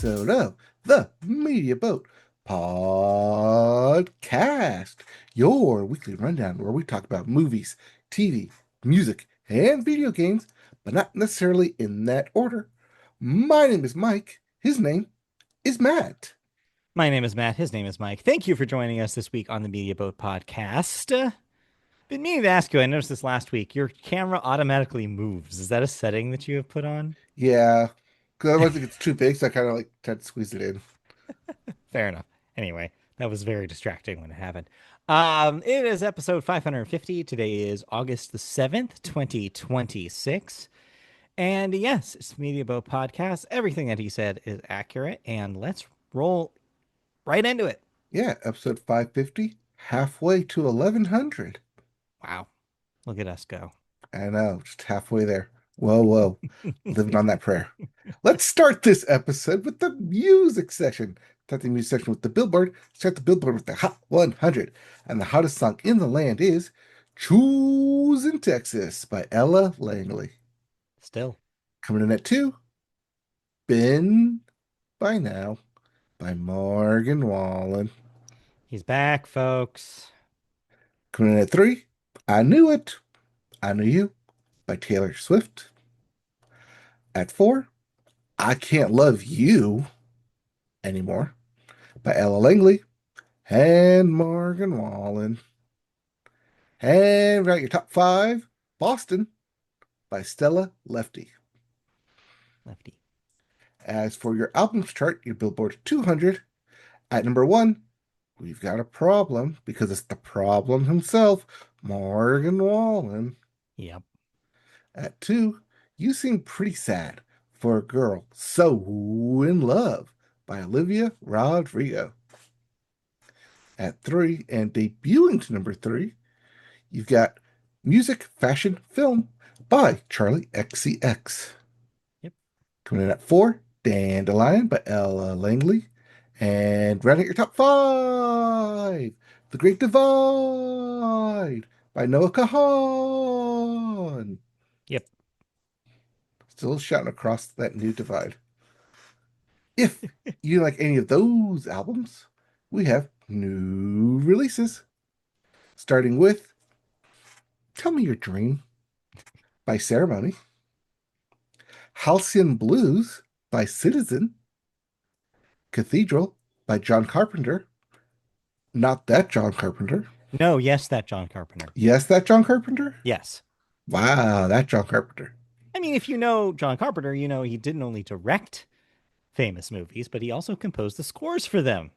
episode of the Media Boat Podcast, your weekly rundown where we talk about movies, TV, music, and video games, but not necessarily in that order. My name is Mike. His name is Matt. My name is Matt. His name is Mike. Thank you for joining us this week on the Media Boat Podcast. Been meaning to ask you, I noticed this last week, your camera automatically moves. Is that a setting that you have put on? Yeah, because otherwise it gets too big, so I kind of like try to squeeze it in. Fair enough. Anyway, that was very distracting when it happened. It is episode 550. Today is August the 7th, 2026. And yes, it's Media Boat Podcast. Everything that he said is accurate. And let's roll right into it. Yeah, episode 550, halfway to 1100. Wow. Look at us go. I know, just halfway there. Whoa, whoa. Living on that prayer. Let's start this episode with the music section. Start the music section with the Billboard. Start the Billboard with the Hot 100. And the hottest song in the land is Choose in Texas by Ella Langley. Still. Coming in at 2, Been by Now by Morgan Wallen. He's back, folks. Coming in at 3, I Knew It, I Knew You by Taylor Swift. At 4, I Can't Love You Anymore by Ella Langley and Morgan Wallen. And we got your top 5, Boston by Stella Lefty. Lefty. As for your albums chart, your Billboard 200, at number 1, we've got a problem because it's the problem himself, Morgan Wallen. Yep. At 2, You Seem Pretty Sad for a Girl So in Love by Olivia Rodrigo. At 3, and debuting to number 3, you've got Music, Fashion, Film by Charlie XCX. Yep. Coming in at 4, Dandelion by Ella Langley. And rounding out your top 5, The Great Divide by Noah Kahan. Yep. Still shouting across that new divide. If you like any of those albums, we have new releases. Starting with Tell Me Your Dream by Ceremony, Halcyon Blues by Citizen, Cathedral by John Carpenter, not that John Carpenter. No, yes, that John Carpenter. Yes, that John Carpenter? Yes. Wow, that John Carpenter. I mean, if you know John Carpenter, you know he didn't only direct famous movies, but he also composed the scores for them.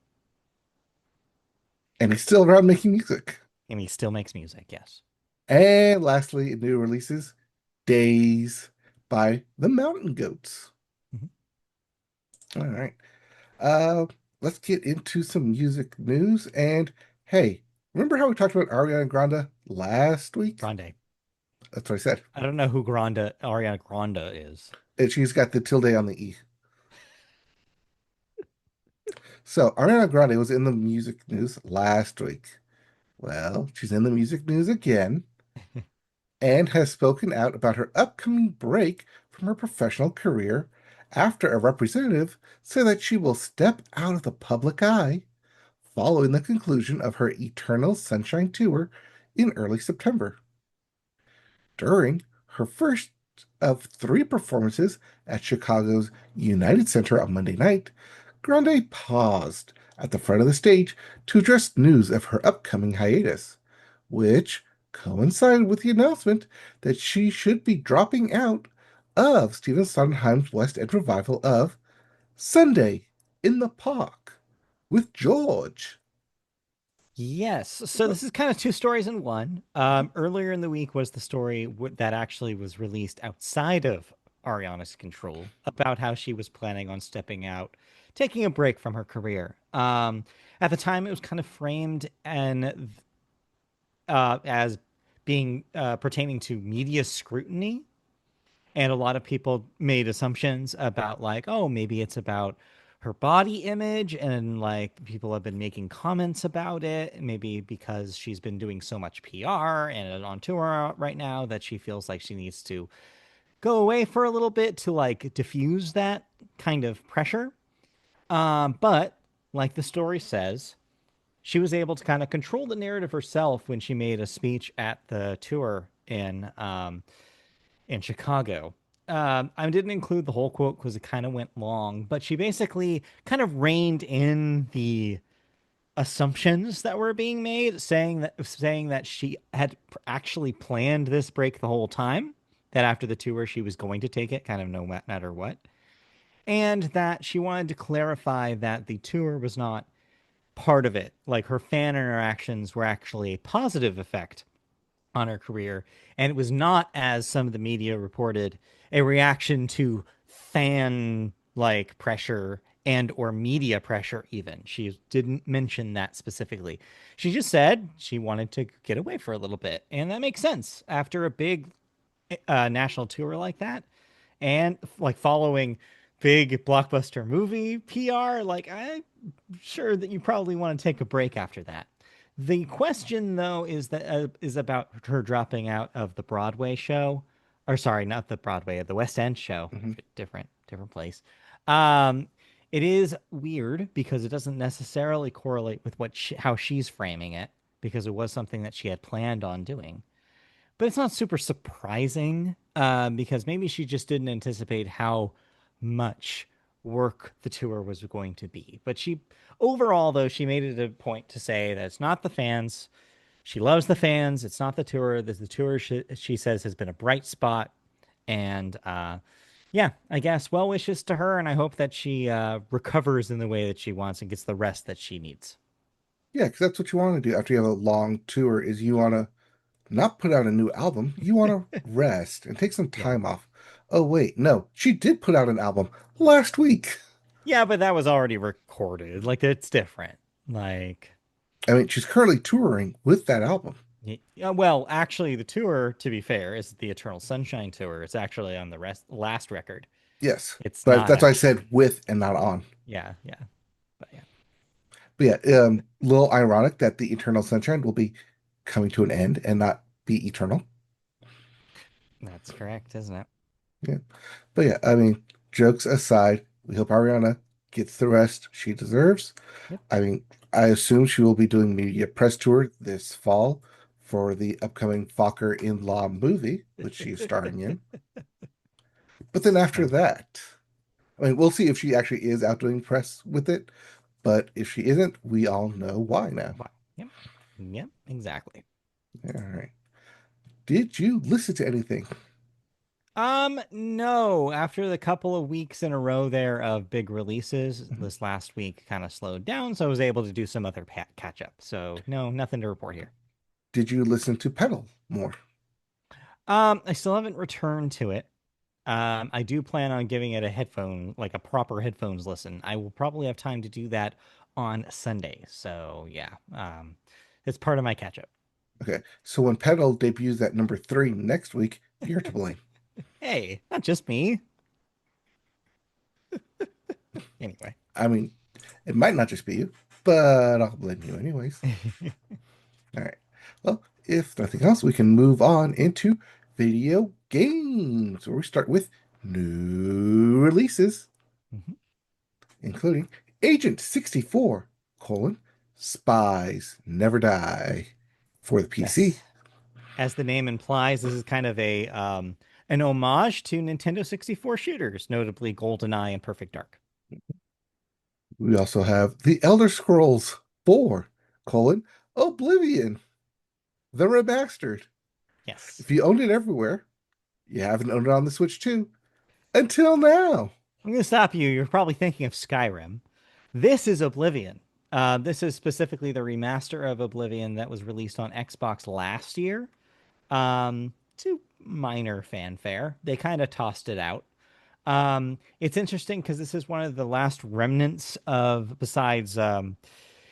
And he's still around making music. And he still makes music, yes. And lastly, new releases, Days by the Mountain Goats. Mhm. All right. Uh, let's get into some music news. And hey, remember how we talked about Ariana Grande last week? Grande. That's what I said. I don't know who Ariana Grande is. And she's got the tilde on the E. So Ariana Grande was in the music news last week. Well, she's in the music news again and has spoken out about her upcoming break from her professional career after a representative said that she will step out of the public eye following the conclusion of her Eternal Sunshine tour in early September. During her first of 3 performances at Chicago's United Center on Monday night, Grande paused at the front of the stage to address news of her upcoming hiatus, which coincided with the announcement that she should be dropping out of Stephen Sondheim's West End revival of Sunday in the Park with George. Yes. So this is kind of two stories in one. Earlier in the week was the story that actually was released outside of Ariana's control about how she was planning on stepping out, taking a break from her career. At the time, it was kind of framed as being pertaining to media scrutiny. And a lot of people made assumptions about, like, oh, maybe it's about her body image, and like people have been making comments about it, maybe because she's been doing so much PR and on tour right now that she feels like she needs to go away for a little bit to like diffuse that kind of pressure. But like the story says, she was able to kind of control the narrative herself when she made a speech at the tour in Chicago. I didn't include the whole quote because it kind of went long, but she basically kind of reined in the assumptions that were being made, saying that she had actually planned this break the whole time, that after the tour she was going to take it, kind of no matter what, and that she wanted to clarify that the tour was not part of it. Like her fan interactions were actually a positive effect on her career, and it was not, as some of the media reported, a reaction to fan like pressure and or media pressure. Even she didn't mention that specifically. She just said she wanted to get away for a little bit, and that makes sense after a big national tour like that, and like following big blockbuster movie PR. Like, I'm sure that you probably want to take a break after that. The question, though, is about her dropping out of the Broadway show, or sorry, not the Broadway, the West End show. Mhm. Different place. Um, it is weird because it doesn't necessarily correlate with how she's framing it, because it was something that she had planned on doing. But it's not super surprising, because maybe she just didn't anticipate how much work the tour was going to be. But overall, though, she made it a point to say that it's not the fans. She loves the fans. It's not the tour. The tour, she says, has been a bright spot. And yeah, I guess well wishes to her. And I hope that she recovers in the way that she wants and gets the rest that she needs. Yeah, because that's what you want to do after you have a long tour is you want to not put out a new album. You want to rest and take some Yeah. time off. Oh, wait, no, she did put out an album last week. Yeah, but that was already recorded. Like, it's different. Like, I mean, she's currently touring with that album. yeah, well, actually, the tour, to be fair, is the Eternal Sunshine tour. It's actually on the last record. Yes, It's but not that's why I actually. said with and not on. Yeah, yeah, but yeah, But yeah, little ironic that the Eternal Sunshine will be coming to an end and not be eternal. that's correct, isn't it? Yeah. But yeah, I mean, jokes aside, we hope Ariana gets the rest she deserves. Yep. I mean, I assume she will be doing media press tour this fall for the upcoming Fokker in-law movie, which she is starring in. But then after Oh, that, I mean, we'll see if she actually is out doing press with it. But if she isn't, we all know why now. wow. Yep. Yep. Exactly. All right. Did you listen to anything? No. After the couple of weeks in a row there of big releases, Mhm. this last week kind of slowed down, so I was able to do some other catch up. So no, nothing to report here. Did you listen to Pedal more? I still haven't returned to it. I do plan on giving it a like a proper headphones listen. I will probably have time to do that on Sunday. So yeah, it's part of my catch up. Okay, so when Pedal debuts at number three next week, you're to blame. Hey, not just me. Anyway. I mean, it might not just be you, but I'll blame you anyways. All right. Well, if nothing else, we can move on into video games, where we start with new releases, Mhm. including Agent 64, colon, Spies Never Die for the PC. Yes. As the name implies, this is kind of a an homage to Nintendo 64 shooters, notably GoldenEye and Perfect Dark. We also have The Elder Scrolls 4, colon, Oblivion, the remastered. Yes. If you owned it everywhere, you haven't owned it on the Switch too, until now. I'm going to stop you. You're probably thinking of Skyrim. This is Oblivion. This is specifically the remaster of Oblivion that was released on Xbox last year. To minor fanfare. They kind of tossed it out. It's interesting because this is one of the last remnants of, besides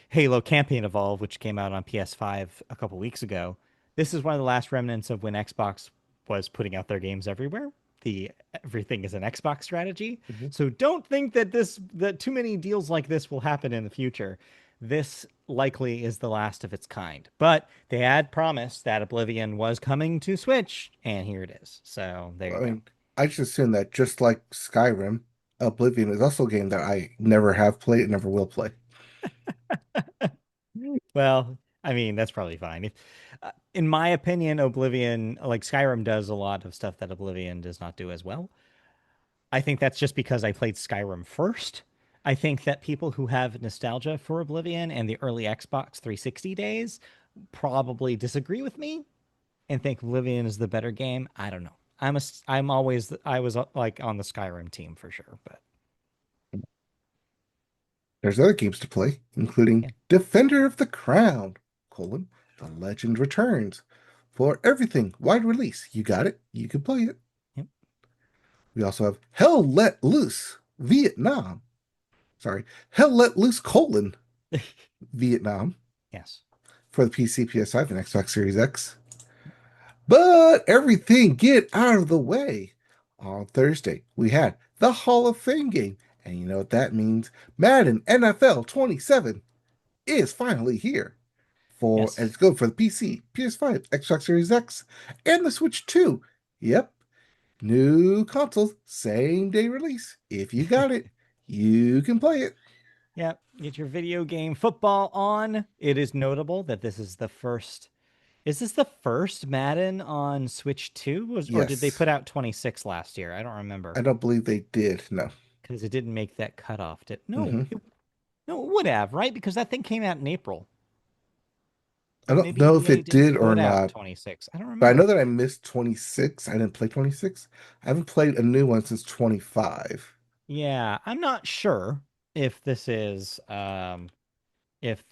Halo Campaign Evolve, which came out on PS5 a couple weeks ago. This is one of the last remnants of when Xbox was putting out their games everywhere. The everything is an Xbox strategy. Mhm. So don't think that too many deals like this will happen in the future. This likely is the last of its kind. But they had promised that Oblivion was coming to Switch, and here it is. So there I you go. mean, I just assume that just like Skyrim, Oblivion is also a game that I never have played and never will play. Well, I mean, that's probably fine. In my opinion, Oblivion, like Skyrim, does a lot of stuff that Oblivion does not do as well. I think that's just because I played Skyrim first. I think that people who have nostalgia for Oblivion and the early Xbox 360 days probably disagree with me and think Oblivion is the better game. I don't know. I was like on the Skyrim team for sure, but There's other games to play, including yeah. Defender of the Crown, The Legend Returns. For everything, wide release. You got it, you can play it. Yep. We also have Hell Let Loose, Vietnam. Sorry, Hell Let Loose, Vietnam Yes. for the PC, PS5, and Xbox Series X. But everything get out of the way. On Thursday, we had the Hall of Fame game. And you know what that means? Madden NFL 27 is finally here. And Yes. it's good for the PC, PS5, Xbox Series X, and the Switch 2. Yep, new consoles, same day release. If you got it, you can play it. Yep. Get your video game football on. It is notable that this is the first. Is this the first Madden on Switch 2? Or did they Yes, put out 26 last year? I don't remember I don't believe they did. No. because it didn't make that cutoff. No, Hmm. no, it would have, right? Because that thing came out in April. I Or don't maybe know if EA it didn't did or put out not, 26. I don't but I know remember. that I missed 26. I didn't play 26. I haven't played a new one since 25. Yeah, I'm not sure if this is if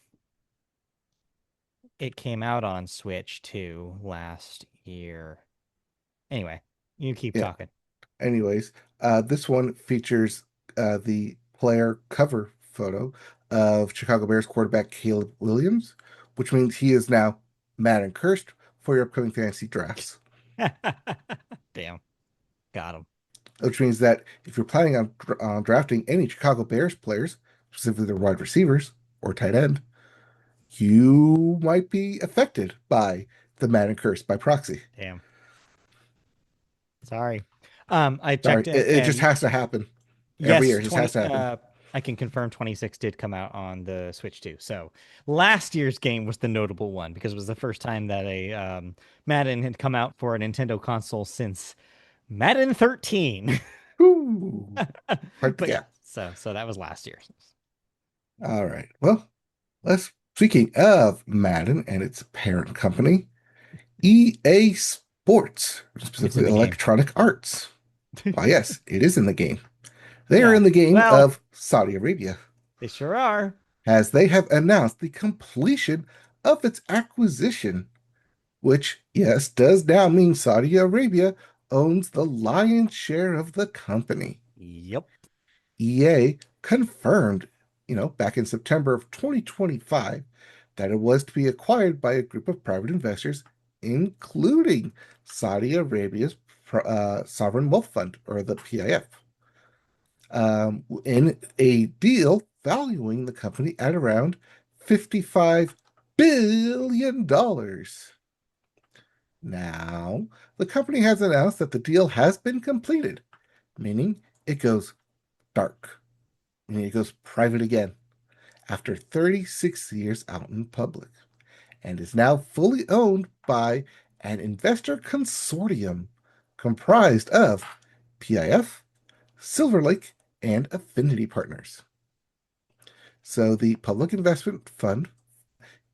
it came out on Switch 2 last year. Anyway, you keep Yeah. talking. Anyways, this one features the player cover photo of Chicago Bears quarterback Caleb Williams, which means he is now Madden cursed for your upcoming fantasy drafts. Damn, got him. Which means that if you're planning on drafting any Chicago Bears players, specifically their wide receivers or tight end, you might be affected by the Madden curse by proxy. Damn. Sorry. I Sorry, checked it just and has to happen every year. yes, It just has 20 to happen. I can confirm 26 did come out on the Switch too. So last year's game was the notable one because it was the first time that a Madden had come out for a Nintendo console since Madden 13. Whew. Hard to But yeah, get. so that was last year. All right. Well, let's speaking of Madden and its parent company, EA Sports, It's in specifically the game. Electronic Arts. Why, yes, it is in the game. They are Yeah. in the game Well, of Saudi Arabia, they sure are. as they have announced the completion of its acquisition, which, yes, does now mean Saudi Arabia owns the lion's share of the company. Yep. EA confirmed, back in September of 2025, that it was to be acquired by a group of private investors, including Saudi Arabia's Sovereign Wealth Fund, or the PIF, in a deal valuing the company at around $55 billion. Now, the company has announced that the deal has been completed, meaning it goes dark, meaning it goes private again after 36 years out in public, and is now fully owned by an investor consortium comprised of PIF, Silver Lake, and Affinity Partners. So the Public Investment Fund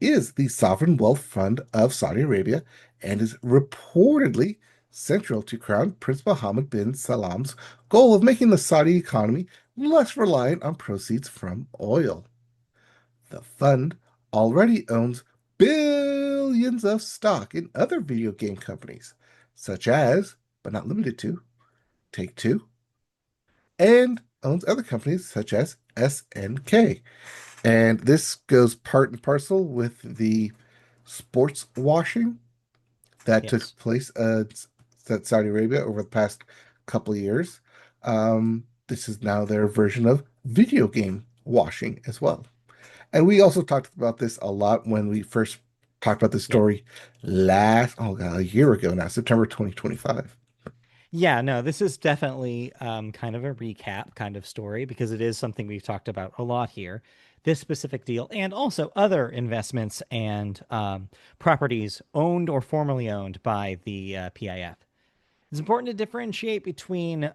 is the sovereign wealth fund of Saudi Arabia and is reportedly central to Crown Prince Mohammed bin Salam's goal of making the Saudi economy less reliant on proceeds from oil. The fund already owns billions of stock in other video game companies, such as, but not limited to, Take Two, and owns other companies such as SNK. And this goes part and parcel with the sports washing that Yes. took place at Saudi Arabia over the past couple of years. This is now their version of video game washing as well. And we also talked about this a lot when we first talked about this Yep. story a year ago now, September 2025. Yeah, no, this is definitely kind of a recap kind of story because it is something we've talked about a lot here. This specific deal and also other investments and properties owned or formerly owned by the PIF. It's important to differentiate between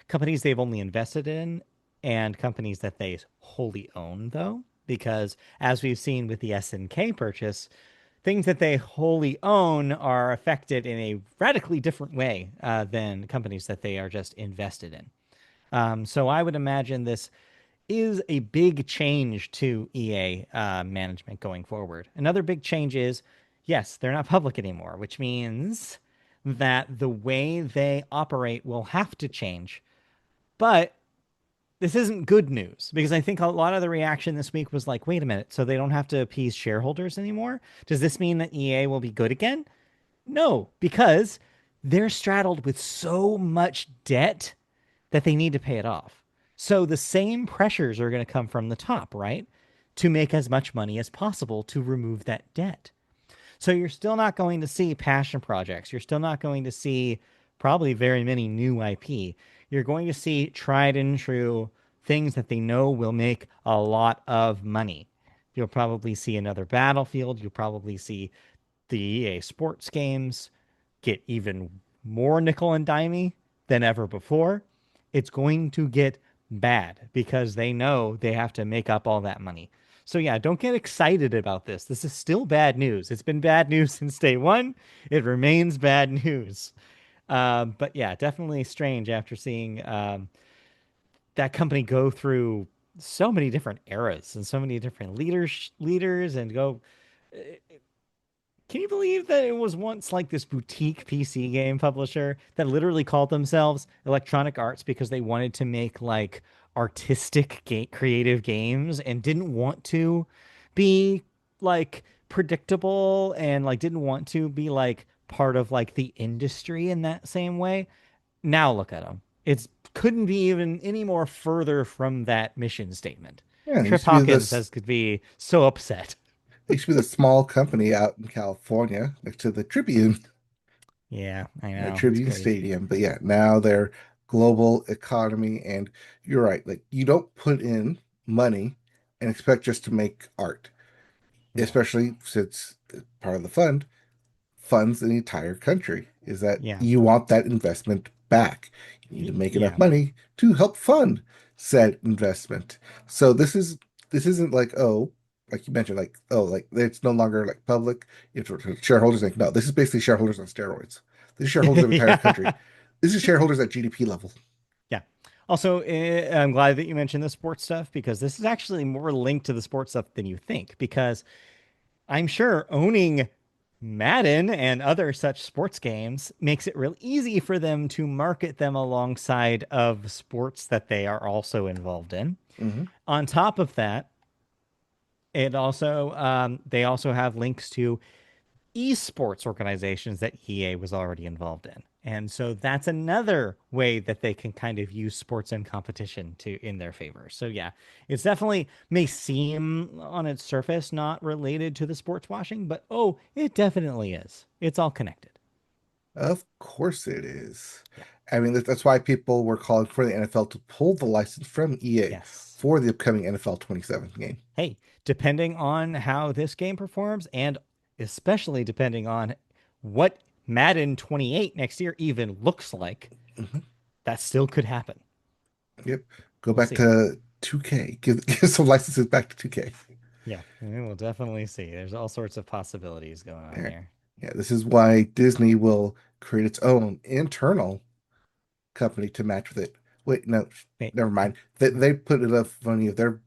companies they've only invested in and companies that they wholly own, though, because as we've seen with the SNK purchase, things that they wholly own are affected in a radically different way than companies that they are just invested in. So I would imagine this is a big change to EA management going forward. Another big change is, yes, they're not public anymore, which means that the way they operate will have to change. But this isn't good news because I think a lot of the reaction this week was like, wait a minute, so they don't have to appease shareholders anymore? Does this mean that EA will be good again? No, because they're straddled with so much debt that they need to pay it off. So the same pressures are going to come from the top, right? To make as much money as possible to remove that debt. So you're still not going to see passion projects. You're still not going to see probably very many new IP. You're going to see tried and true things that they know will make a lot of money. You'll probably see another Battlefield. You'll probably see the EA sports games get even more nickel and dimey than ever before. It's going to get bad because they know they have to make up all that money. So yeah, don't get excited about this. This is still bad news. It's been bad news since day one. It remains bad news. But yeah, definitely strange after seeing that company go through so many different eras and so many different leaders and go. Can you believe that it was once like this boutique PC game publisher that literally called themselves Electronic Arts because they wanted to make like creative games and didn't want to be like predictable and like didn't want to be like part of like the industry in that same way. Now look at them. It's couldn't be even any more further from that mission statement. Yeah, it Trip used to be Hawkins this. has could be so upset. It used to be the small company out in California next to the Yeah, I know. It's Tribune crazy. Stadium. But yeah, now they're global economy, and you're right. Like you don't put in money and expect just to make art, No. especially since part of the fund funds the entire country. Is that Yeah. you want that investment back? You need to make enough Yeah. money to help fund said investment. So this isn't like like you mentioned, like like it's no longer like public. It's shareholders like no, this is basically shareholders on steroids. This is shareholders of the entire country. Yeah. This is shareholders at GDP level. Yeah. Also, I'm glad that you mentioned the sports stuff because this is actually more linked to the sports stuff than you think. Because I'm sure owning Madden and other such sports games makes it real easy for them to market them alongside of sports that they are also involved in. Hmm. On top of that, it also they also have links to esports organizations that EA was already involved in. And so that's another way that they can kind of use sports and competition to in their favor. So yeah, it's definitely may seem on its surface not related to the sports washing, but oh, it definitely is. It's all connected. Of course it is. Yeah. I mean, that's why people were calling for the NFL to pull the license from EA Yes. for the upcoming NFL 27 game. Hey, depending on how this game performs and especially depending on what Madden 28 next year even looks like, Mhm. that still could happen. Yep. Go We'll back see. to 2K. Give some licenses back to 2K. Yeah, we will definitely see. There's all sorts of possibilities going on Yeah. here. Yeah, this is why Disney will create its own internal company to match with it. Wait, no, Wait, never mind. They put enough money of their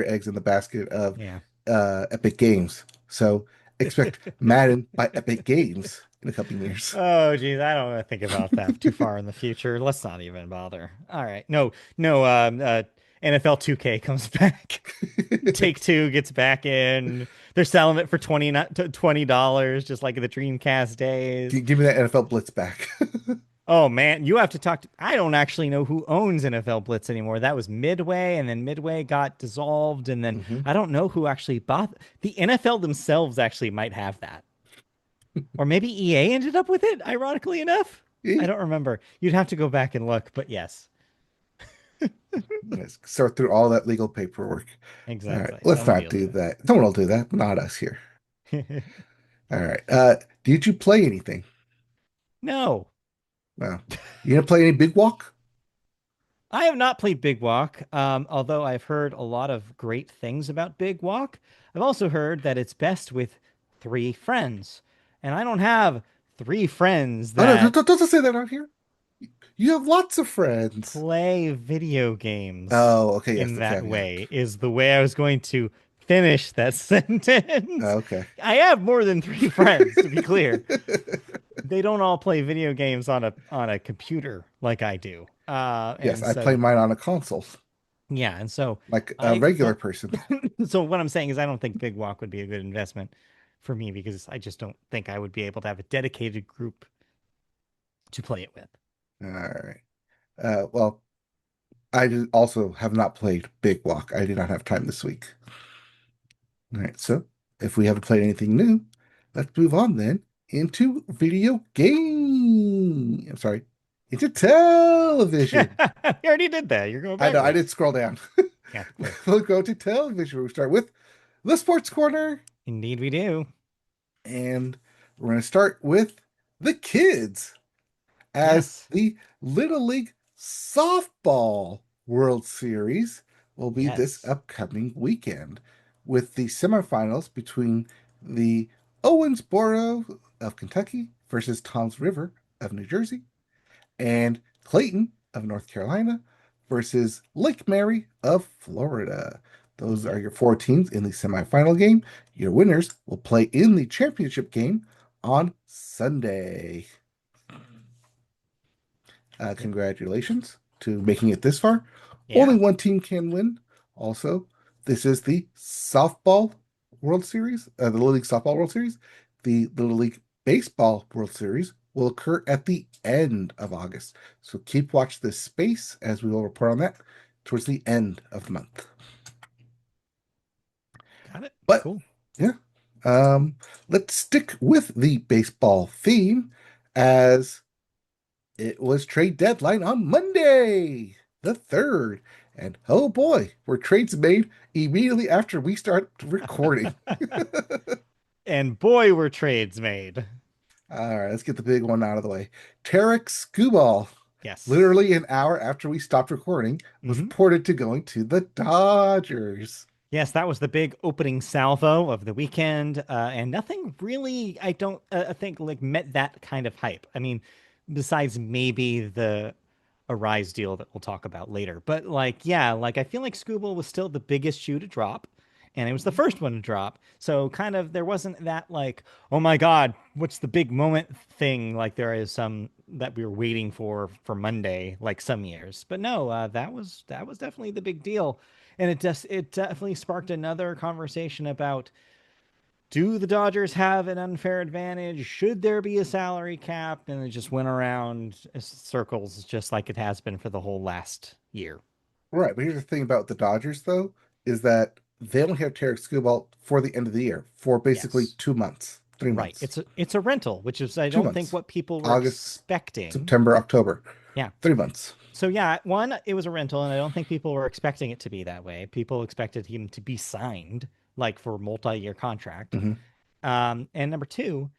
eggs in the basket of yeah. Epic Games. So expect Madden by Epic Games in a couple of years. Oh, geez, I don't want to think about that too far in the future. Let's not even bother. All right, no, no. NFL 2K comes back. Take Two gets back in. They're selling it for $20, just like the Dreamcast days. Give me that NFL Blitz back. Oh man, you have to talk to. I don't actually know who owns NFL Blitz anymore. That was Midway, and then Midway got dissolved, and then Hmm. I don't know who actually bought. The NFL themselves actually might have that, or maybe EA ended up with it. Ironically enough. I don't remember. You'd have to go back and look, but yes, Let's sort through all that legal paperwork. All right, exactly. let's Someone not deals do with that. Someone will do that, but not us here. it. All right. Did you play anything? No, No. You gonna play any Big Walk? I have not played Big Walk, although I've heard a lot of great things about Big Walk. I've also heard that it's best with three friends, and I don't have three friends Oh no, that don't say that out here. You have lots of friends. play video games Oh, okay, yes, in the that caveat. way, is the way I was going to finish that sentence. Okay. I have more than three friends, to be clear. They don't all play video games on a computer like I do. Yes, And I play so mine on a console, yeah, and so like a I regular don't. person. So what I'm saying is, I don't think Big Walk would be a good investment for me because I just don't think I would be able to have a dedicated group to play it with. All right. Well, also have not played Big Walk. I did not have time this week. All right, so if we haven't played anything new, let's move on then into video game. I'm sorry, into You television. already did that. You're going I know, I did backwards. scroll down. Yeah, cool. We'll go to television. We start with the Sports Corner, Indeed, we do. and we're going to start with the kids, as Yes. the Little League Softball World Series will be this Yes. upcoming weekend, with the semifinals between the Owensboro of Kentucky versus Toms River of New Jersey, and Clayton of North Carolina versus Lake Mary of Florida. Those are Yep. your four teams in the semifinal game. Your winners will play in the championship game on Sunday. Yep. Congratulations to making it this far. Only Yeah. one team can win. Also, this is the Softball World Series, the Little League Softball World Series. The Little League Baseball World Series will occur at the end of August. So keep watch this space as we will report on that towards the end of the month. Got it. But Cool. yeah, um, let's stick with the baseball theme as it was trade deadline on Monday, the 3rd. And oh boy, were trades made immediately after we start recording. And boy, were trades made. All right, let's get the big one out of the way. Tarek Skubal, Yes. literally an hour after we stopped recording, was Hmm. reported to going to the Dodgers. Yes, that was the big opening salvo of the weekend, and nothing really, I don't think, like met that kind of hype. I mean, besides maybe the Arise deal that we'll talk about later, but like, yeah, like I feel like Scooble was still the biggest shoe to drop, and it was the first one to drop. So kind of there wasn't that like, oh my God, what's the big moment thing like there is some that we were waiting for Monday, like some years. But no, that was definitely the big deal, and it definitely sparked another conversation about, do the Dodgers have an unfair advantage? Should there be a salary cap? And it just went around circles, just like it has been for the whole last year. Right, but here's the thing about the Dodgers, though, is that they only have Tarek Skubal for the end of the year, for basically Yes. 2 months, three Right. months, It's a rental, which is I two don't think months, what people were August, expecting. September, October, Yeah. 3 months. So yeah, one, it was a rental, and I don't think people were expecting it to be that way. People expected him to be signed like for a multi-year contract. Hmm. And number two,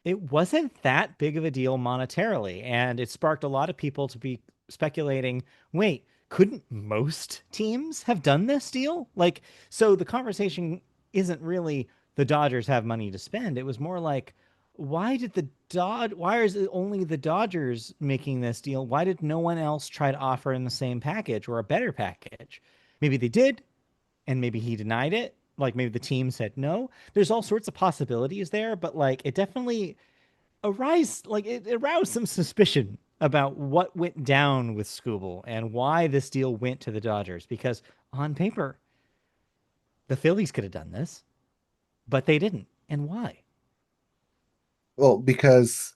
it wasn't that big of a deal monetarily, and it sparked a lot of people to be speculating, wait, couldn't most teams have done this deal? Like, so the conversation isn't really the Dodgers have money to spend. It was more like, why is it only the Dodgers making this deal? Why did no one else try to offer in the same package or a better package? Maybe they did, and maybe he denied it. Like maybe the team said no. There's all sorts of possibilities there, but like it definitely it aroused some suspicion about what went down with Scooble and why this deal went to the Dodgers. Because on paper, the Phillies could have done this, but they didn't. And why? Well, because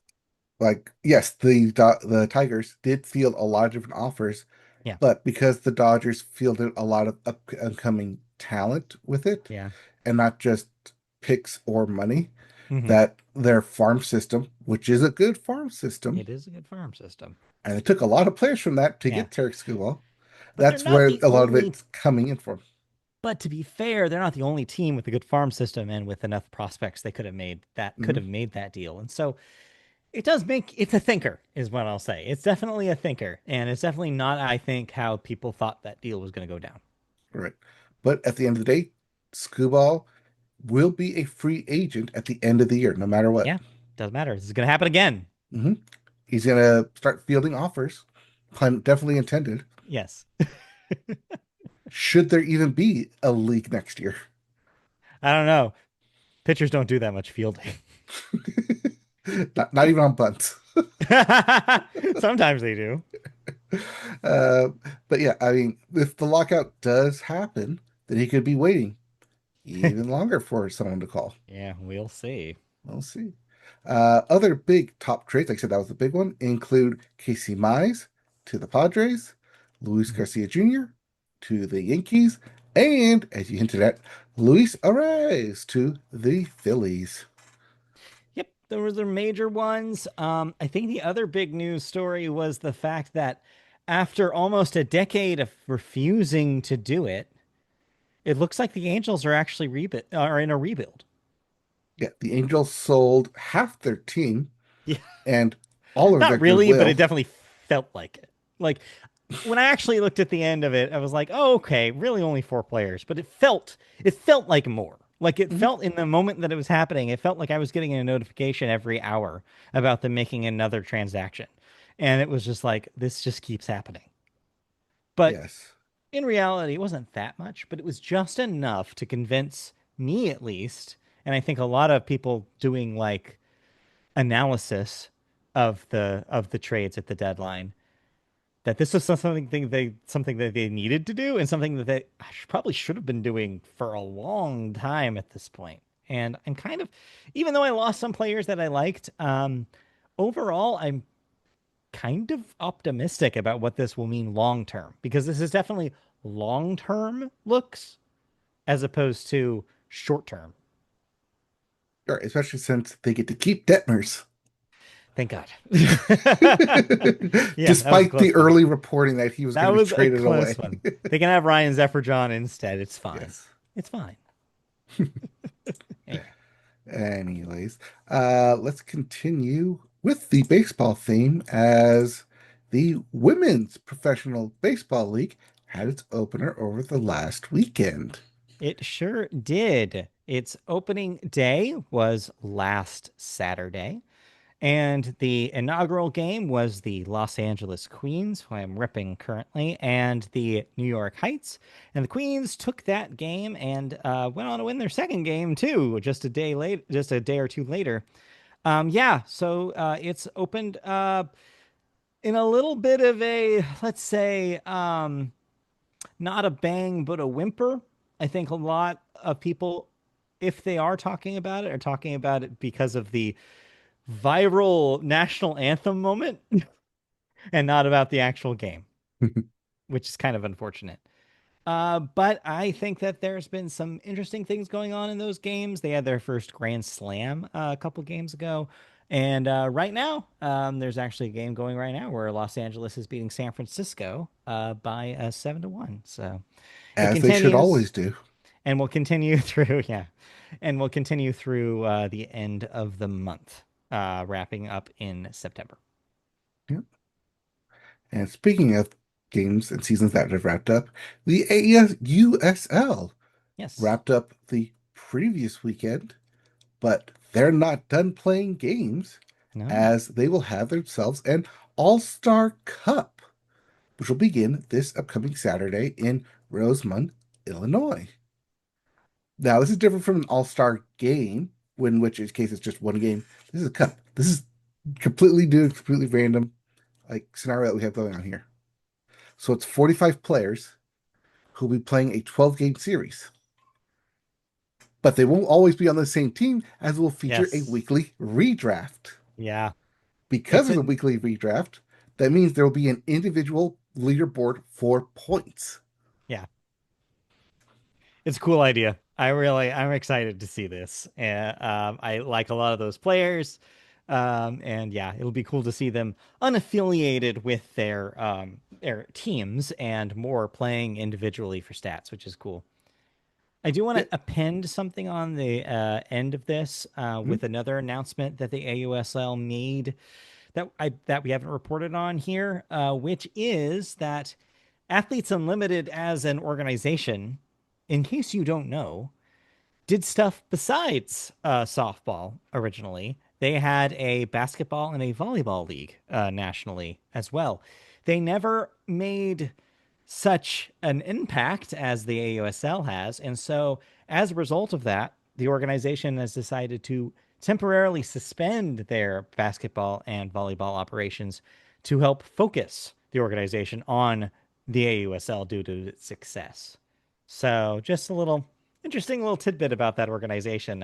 yes, the Tigers did field a lot of different offers, Yeah. but because the Dodgers fielded a lot of upcoming talent with it, Yeah. and not just picks or money, Hmm. that their farm system, which is a good farm system, It is a good farm system. and they took a lot of players from that to Yeah. get Tarek Skubal. But they're That's not where the a lot of only it's coming in from. But to be fair, they're not the only team with a good farm system and with enough prospects they could Mhm. have made that deal. And so it does make it's a thinker, is what I'll say. It's definitely a thinker, and it's definitely not, I think, how people thought that deal was going to go down. Right. But at the end of the day, Skubal will be a free agent at the end of the year, no matter what. Yeah, doesn't matter. This is going to happen again. Hmm. He's going to start fielding offers, pun definitely intended. Yes. Should there even be a league next year? I don't know. Pitchers don't do that much fielding. Not even on bunts. Sometimes they do. Uh, but yeah, I mean, if the lockout does happen, then he could be waiting even longer for someone to call. Yeah, we'll see. We'll see. Other big top trades, like I said, that was the big one, include Casey Mize to the Padres, Luis Mhm. Garcia Jr. to the Yankees, and, as you hinted at, Luis Arraez to the Phillies. Yep, those are major ones. I think the other big news story was the fact that after almost a decade of refusing to do it, it looks like the Angels are actually are in a rebuild. Yeah, the Angels sold half their team Yeah, and all of their not really, but it goodwill. definitely felt like it. Like when I actually looked at the end of it, I was like, "Oh, okay, really only four players," but it felt like more. Like it Mhm. felt in the moment that it was happening, it felt like I was getting a notification every hour about them making another transaction. And it was just like this just keeps happening. But Yes. in reality, it wasn't that much, but it was just enough to convince me at least, and I think a lot of people doing like analysis of the trades at the deadline that this was something that they needed to do and something that they probably should have been doing for a long time at this point. And I'm kind of, even though I lost some players that I liked, overall I'm kind of optimistic about what this will mean long term because this is definitely long term looks as opposed to short term. Sure, especially since they get to keep Detmers. Thank God. Yeah, that was a Despite the close one. early reporting that he was That going to be was a traded close away. one. They can have Ryan Zefferjon instead. It's fine. Yes. It's fine. Anyway, Anyways, let's continue with the baseball theme as the Women's Professional Baseball League had its opener over the last weekend. it sure did. Its opening day was last Saturday, and the inaugural game was the Los Angeles Queens, who I'm ripping currently, and the New York Heights. And the Queens took that game and went on to win their second game too, just a day or two later. Yeah, so it's opened in a little bit of a, let's say, not a bang, but a whimper. I think a lot of people, if they are talking about it, are talking about it because of the viral national anthem moment and not about the actual game, which is kind of unfortunate. But I think that there's been some interesting things going on in those games. They had their first Grand Slam a couple games ago. And right now, there's actually a game going right now where Los Angeles is beating San Francisco by 7-1. So it As they should continues always do. and will continue through, yeah, and will continue through the end of the month, wrapping up in September. Yep. And speaking of games and seasons that have wrapped up, the ASUSL Yes. wrapped up the previous weekend, but they're not done playing games No. as they will have themselves an All-Star Cup, which will begin this upcoming Saturday in Rosemont, Illinois. Now, this is different from an all-star game, in which case it's just one game. This is a cup. This is completely new, completely random, like scenario that we have going on here. So it's 45 players who'll be playing a 12 game series, but they won't always be on the same team as will feature a Yes. weekly redraft. Yeah. Because It's of the an weekly redraft, that means there will be an individual leaderboard for points. yeah. It's a cool idea. I'm excited to see this. And I like a lot of those players. And yeah, it'll be cool to see them unaffiliated with their teams and more playing individually for stats, which is cool. I do want Yeah. to append something on the end of this Mhm. with another announcement that the AUSL made that we haven't reported on here, which is that Athletes Unlimited as an organization, in case you don't know, did stuff besides softball originally. They had a basketball and a volleyball league nationally as well. They never made such an impact as the AUSL has. And so, as a result of that, the organization has decided to temporarily suspend their basketball and volleyball operations to help focus the organization on the AUSL due to its success. So, just a little interesting little tidbit about that organization.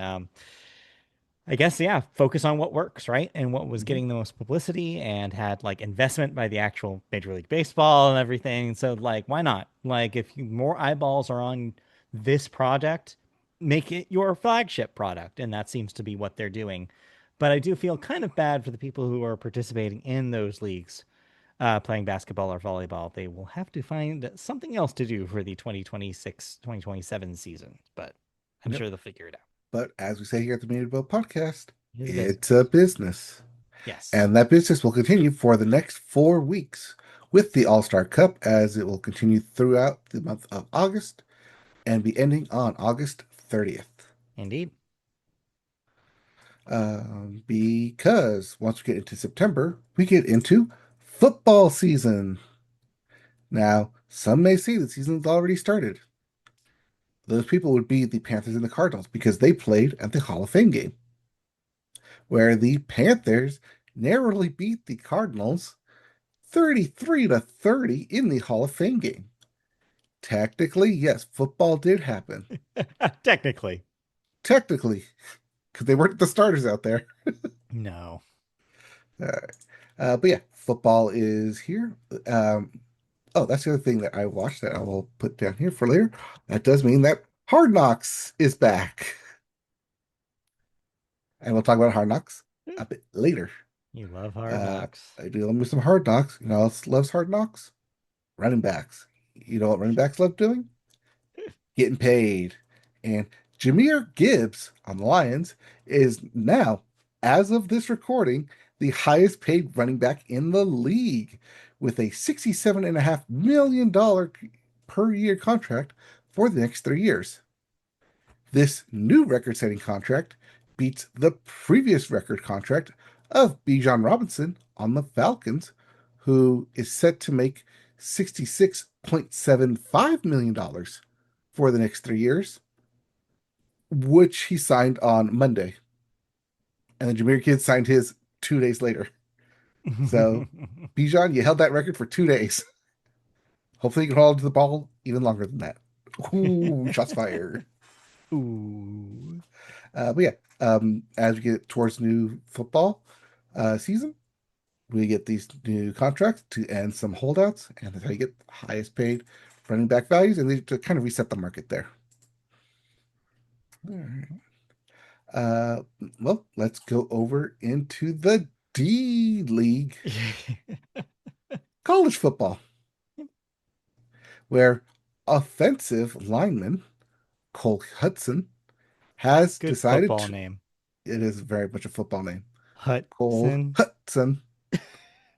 I guess, yeah, focus on what works, right? And what was Mhm. getting the most publicity and had like investment by the actual Major League Baseball and everything. So, like, why not? Like, if more eyeballs are on this project, make it your flagship product. And that seems to be what they're doing. But I do feel kind of bad for the people who are participating in those leagues, playing basketball or volleyball. They will have to find something else to do for the 2026-2027 season. But I'm Yep. sure they'll figure it out. But as we say here at the Media Bill podcast, It is it's a business. business. Yes. And that business will continue for the next 4 weeks with the All Star Cup as it will continue throughout the month of August and be ending on August 30th. Indeed. Because once we get into September, we get into football season. Now, some may say the season's already started. Those people would be the Panthers and the Cardinals because they played at the Hall of Fame game, where the Panthers narrowly beat the Cardinals 33 to 30 in the Hall of Fame game. Technically, yes, football did happen. Technically. Technically, because they weren't the starters out there. No. Uh, but yeah, football is here. Um, oh, that's the other thing that I watched that I will put down here for later. That does mean that Hard Knocks is back. And we'll talk about Hard Knocks a bit later. You love hard knocks. I do love me some Hard Knocks. You know, who else loves Hard Knocks? Running backs. You know what running backs love doing? Getting paid. And Jameer Gibbs on the Lions is now, as of this recording, the highest paid running back in the league with a $67.5 million per year contract for the next 3 years. This new record setting contract beats the previous record contract of Bijan Robinson on the Falcons, who is set to make $66.75 million for the next 3 years, which he signed on Monday. And then Jameer Kidd signed his 2 days later. So, Bijan, you held that record for 2 days. Hopefully, you can hold the ball even longer than that. Ooh, shots fired. Ooh. But yeah, as we get towards new football season, we get these new contracts to end some holdouts, and that's how you get the highest paid running back values, and they to kind of reset the market there. All right. Uh, well, let's go over into the D League, college football, where offensive lineman Cole Hudson has Good decided football to, name. it is very much a football name, Cole Hudson. Hudson.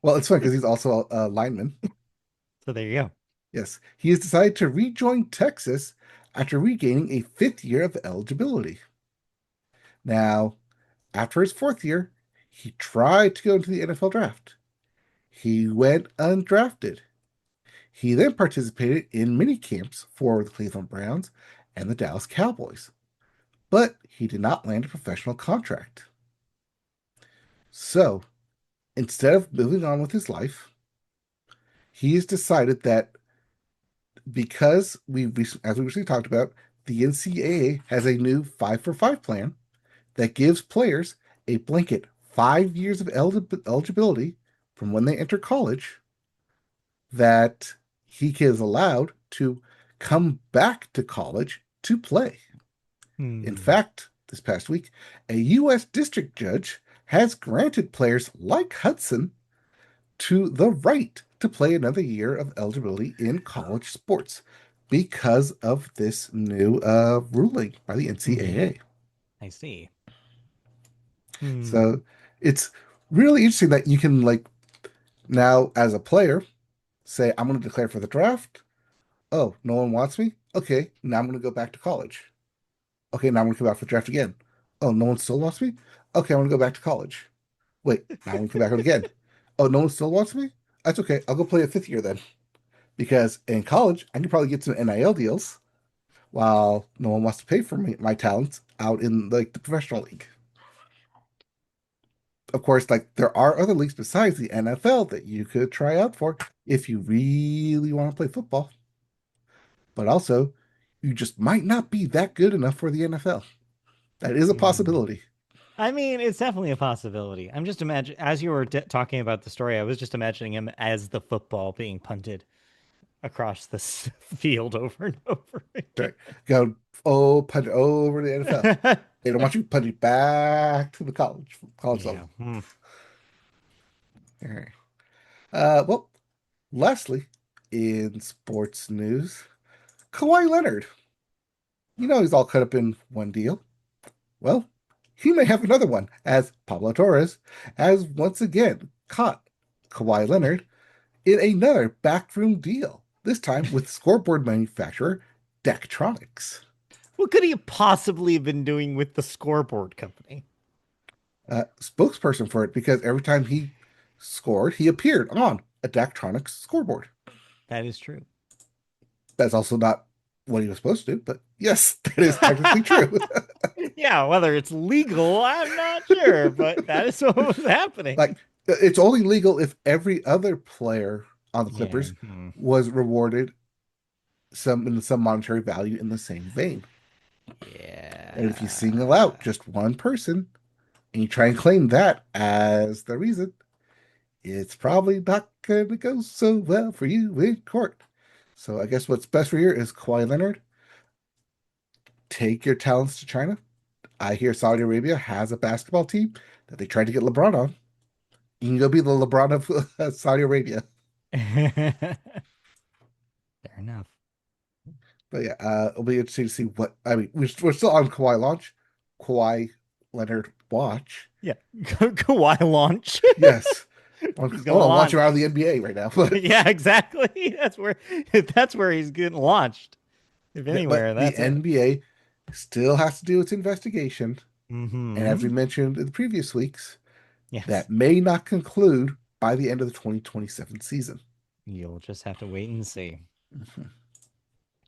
Well, it's funny because he's also a lineman. So there you go. Yes, he has decided to rejoin Texas after regaining a fifth year of eligibility. Now, after his fourth year, he tried to go into the NFL draft. He went undrafted. He then participated in mini camps for the Cleveland Browns and the Dallas Cowboys, but he did not land a professional contract. So, instead of moving on with his life, he has decided that because as we recently talked about, the NCAA has a new 5-for-5 plan that gives players a blanket 5 years of eligibility from when they enter college, that he is allowed to come back to college to play. In Hmm. fact, this past week, a U.S. district judge has granted players like Hudson to the right to play another year of eligibility in college sports because of this new ruling by the Hmm. NCAA. I see. Hmm. So it's really interesting that you can like now as a player say, I'm going to declare for the draft. Oh, no one wants me? Okay, now I'm going to go back to college. Okay, now I'm going to come back for the draft again. Oh, no one still wants me? Okay, I'm going to go back to college. Wait, now I'm going to come back again. Oh, no one still wants me? That's okay. I'll go play a fifth year then. Because in college, I can probably get some NIL deals while no one wants to pay for me, my talents out in like the professional league. Of course, like there are other leagues besides the NFL that you could try out for if you really want to play football. But also, you just might not be that good enough for the NFL. That is a Hmm. possibility. I mean, it's definitely a possibility. I'm just imagine as you were talking about the story, I was just imagining him as the football being punted across this field over and over again. Right. Go, punch it over to the NFL. They don't want you punching back to the college level. Yeah. Hmm. All right. Well, lastly, in sports news, Kawhi Leonard. You know he's all cut up in one deal. Well, he may have another one, as Pablo Torres has once again caught Kawhi Leonard in another backroom deal, this time with scoreboard manufacturer Daktronics. What could he have possibly been doing with the scoreboard company? Spokesperson for it because every time he scored, he appeared on a Daktronics scoreboard. That is true. That's also not what he was supposed to do, but yes, that is technically true. Yeah, whether it's legal, I'm not sure, but that is what was Like, happening. it's only legal if every other player on the Yeah. Clippers Hmm. was rewarded some monetary value in the same vein. And if you single out Yeah. just one person and you try and claim that as the reason, it's probably not going to go so well for you in court. So I guess what's best for here is Kawhi Leonard. Take your talents to China. I hear Saudi Arabia has a basketball team that they tried to get LeBron on. You can go be the LeBron of Saudi Arabia. Fair enough. But yeah, it'll be interesting to see what. I mean, we're still on Kawhi launch. Kawhi Leonard watch. Yeah. Kawhi launch. Yes. He's gonna Oh, I'm watching out of launch. the NBA right now. But Yeah, exactly. That's where he's getting launched. If but anywhere, the that's it. NBA still has to do its investigation. And as we Hmm. mentioned in the previous weeks, Yes. that may not conclude by the end of the 2027 season. You'll just have to wait and see. Mhm.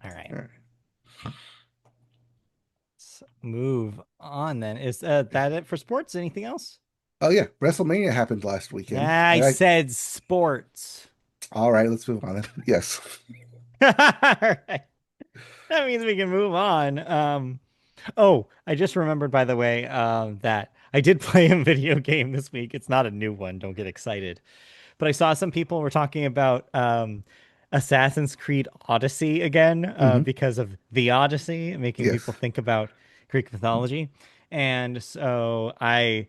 All right. All right. Let's move on then. Is that it for sports? Anything else? Oh yeah, WrestleMania happened last weekend. I said sports. All right, let's move on then. Yes. All right. That means we can move on. Oh, I just remembered, by the way, that I did play a video game this week. It's not a new one. Don't get excited. But I saw some people were talking about Assassin's Creed Odyssey again Hmm. because of the Odyssey, making people Yes. think about Greek mythology. And so I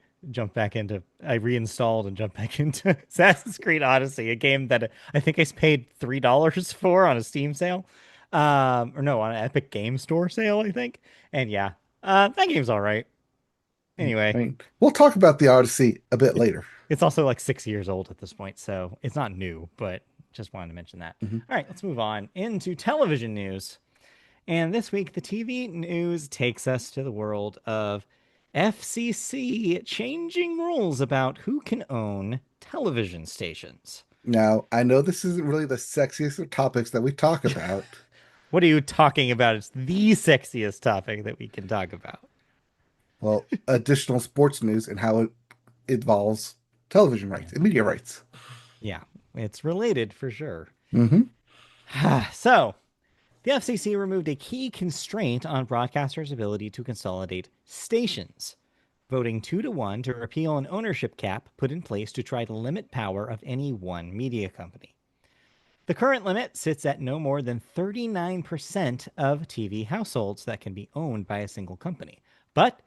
reinstalled and jumped back into Assassin's Creed Odyssey, a game that I think I paid $3 for on a Steam sale. Or no, on an Epic Game Store sale, I think. And yeah, that game's all right. I Anyway, mean, we'll talk about the Odyssey a bit it, later. it's also like 6 years old at this point, so it's not new, but just wanted to mention that. Hmm. All right, let's move on into television news. And this week, the TV news takes us to the world of FCC changing rules about who can own television stations. Now, I know this isn't really the sexiest of topics that we talk about. What are you talking about? It's the sexiest topic that we can talk about. Well, additional sports news and how it involves television Yeah. rights and media rights. Yeah, it's related for sure. Hmm. So, the FCC removed a key constraint on broadcasters' ability to consolidate stations, voting 2-1 to repeal an ownership cap put in place to try to limit power of any one media company. The current limit sits at no more than 39% of TV households that can be owned by a single company. But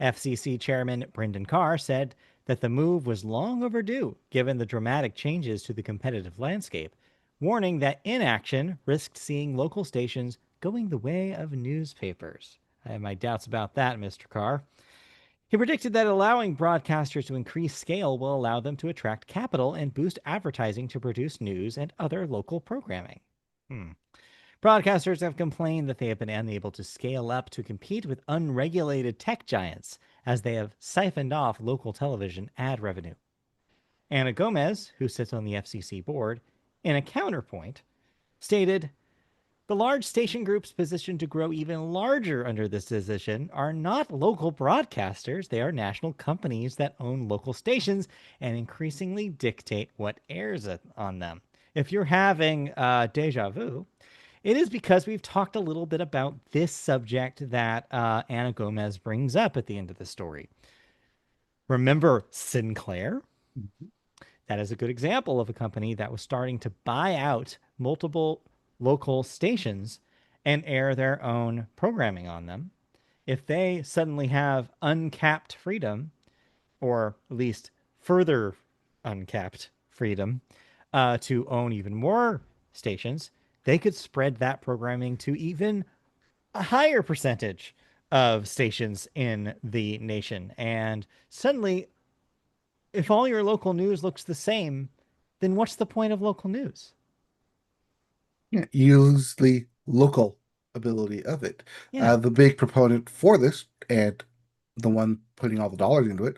FCC Chairman Brendan Carr said that the move was long overdue given the dramatic changes to the competitive landscape, warning that inaction risked seeing local stations going the way of newspapers. I have my doubts about that, Mr. Carr. He predicted that allowing broadcasters to increase scale will allow them to attract capital and boost advertising to produce news and other local programming. Hmm. Broadcasters have complained that they have been unable to scale up to compete with unregulated tech giants as they have siphoned off local television ad revenue. Anna Gomez, who sits on the FCC board, in a counterpoint, stated the large station groups positioned to grow even larger under this decision are not local broadcasters. They are national companies that own local stations and increasingly dictate what airs on them. If you're having deja vu, it is because we've talked a little bit about this subject that Anna Gomez brings up at the end of the story. Remember Sinclair? That is a good example of a company that was starting to buy out multiple local stations and air their own programming on them. If they suddenly have uncapped freedom, or at least further uncapped freedom, to own even more stations, they could spread that programming to even a higher percentage of stations in the nation. And suddenly, if all your local news looks the same, then what's the point of local news? Yeah, use the local ability of it. Yeah, The big proponent for this, and the one putting all the dollars into it,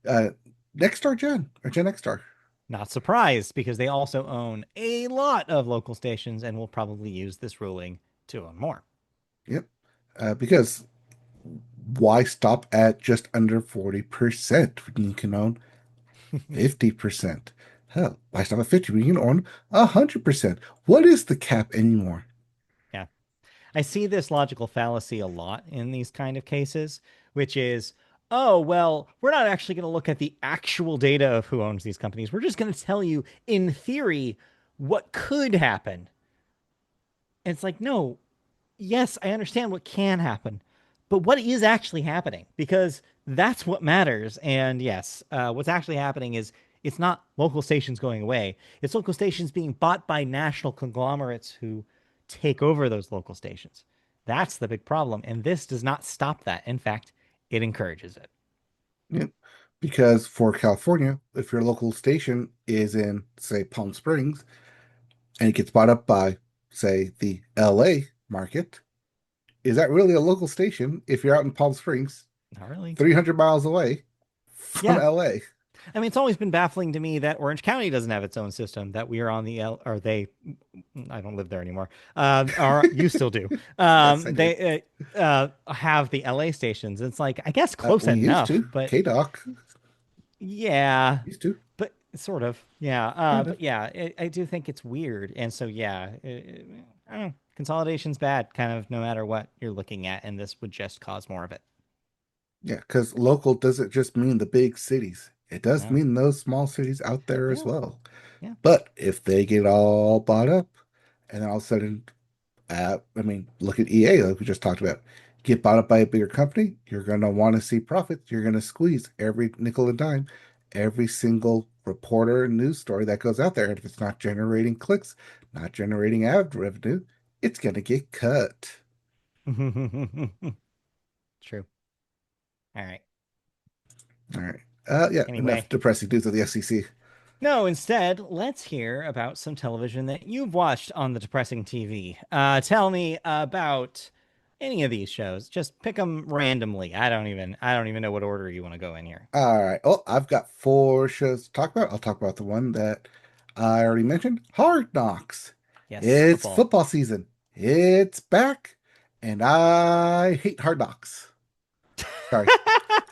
uh, Nexstar Gen or Gen Nexstar. not surprised because they also own a lot of local stations and will probably use this ruling to own more. Yep. Because why stop at just under 40% when you can own 50%? Hell, why stop at 50 when you can own 100%? What is the cap anymore? Yeah. I see this logical fallacy a lot in these kind of cases, which is, oh, well, we're not actually going to look at the actual data of who owns these companies. We're just going to tell you, in theory, what could happen. And it's like, no, yes, I understand what can happen, but what is actually happening? Because that's what matters. And yes, what's actually happening is it's not local stations going away, it's local stations being bought by national conglomerates who take over those local stations. That's the big problem. And this does not stop that. In fact, it encourages it. Yep. Because for California, if your local station is in, say, Palm Springs, and it gets bought up by, say, the LA market, is that really a local station if you're out in Palm Springs, Not really. 300 miles away from Yeah. LA? I mean, it's always been baffling to me that Orange County doesn't have its own system. That we are on the L, or they, I don't live there anymore. Or you still do. Yes, I do. They have the LA stations. It's like I guess close We used enough, to. but KDOC yeah, used to. but sort of, yeah. Kind of. But yeah, I do think it's weird, and so yeah, I don't know. Consolidation's bad, kind of no matter what you're looking at, and this would just cause more of it. Yeah, because local doesn't just mean the big cities. It does No, mean those small cities out there as yeah, well. yeah. But if they get all bought up, and then all of a sudden, I mean, look at EA, like we just talked about. Get bought up by a bigger company, you're going to want to see profits. You're going to squeeze every nickel and dime, every single reporter and news story that goes out there. And if it's not generating clicks, not generating ad revenue, it's going to get cut. True. All right. All right. Yeah, enough Anyway, depressing news of the FCC. no, instead, let's hear about some television that you've watched on the depressing TV. Tell me about any of these shows. Just pick them randomly. I don't even know what order you want to go in here. All right. Oh, I've got four shows to talk about. I'll talk about the one that I already mentioned, Hard Knocks. Yes, It's football. football season. It's back, and I hate Hard Knocks. Sorry.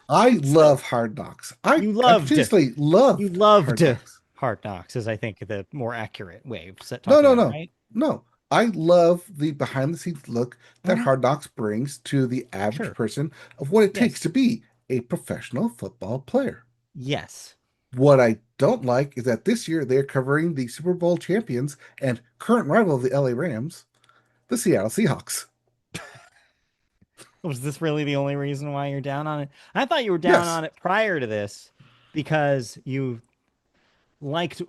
I So love Hard Knocks. I you I loved, continuously you loved loved Hard Knocks. Hard Knocks is I think the more accurate way of No, talking no, about it, no, right? no. I love the behind the scenes look that Hmm. Hard Knocks brings to the average Sure. person of what it takes Yes. to be a professional football player. Yes. What I don't like is that this year they're covering the Super Bowl champions and current rival of the LA Rams, the Seattle Seahawks. Was this really the only reason why you're down on it? I thought you were down Yes, on it prior to this because you liked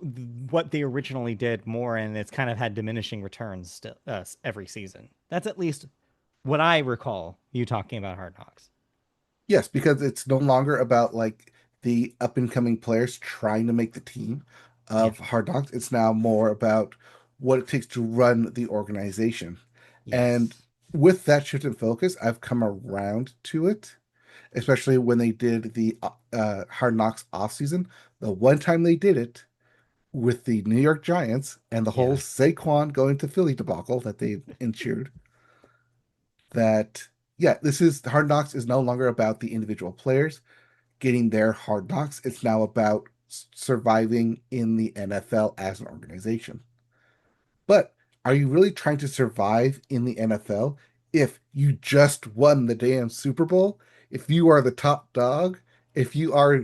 what they originally did more, and it's kind of had diminishing returns still every season. That's at least what I recall you talking about Hard Knocks. yes, because it's no longer about like the up and coming players trying to make the team Yeah. of Hard Knocks. It's now more about what it takes to run the organization. And Yes. with that shift in focus, I've come around to it, especially when they did the Hard Knocks off season. The one time they did it with the New York Giants and the whole Yeah. Saquon going to Philly debacle that they ensured, that yeah, this is Hard Knocks is no longer about the individual players getting their hard knocks. It's now about surviving in the NFL as an organization. But are you really trying to survive in the NFL if you just won the damn Super Bowl? If you are the top dog? If you are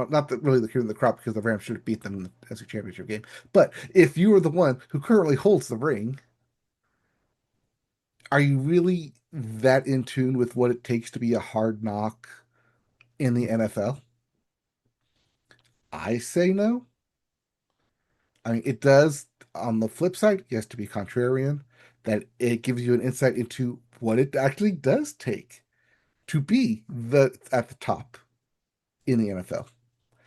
not the, really the cream of the crop because the Rams should have beat them in the SEC championship game, but if you are the one who currently holds the ring, are you really that in tune with what it takes to be a hard knock in the NFL? I say no. I mean, it does, on the flip side, yes, to be contrarian, that it gives you an insight into what it actually does take to be the at the top in the NFL.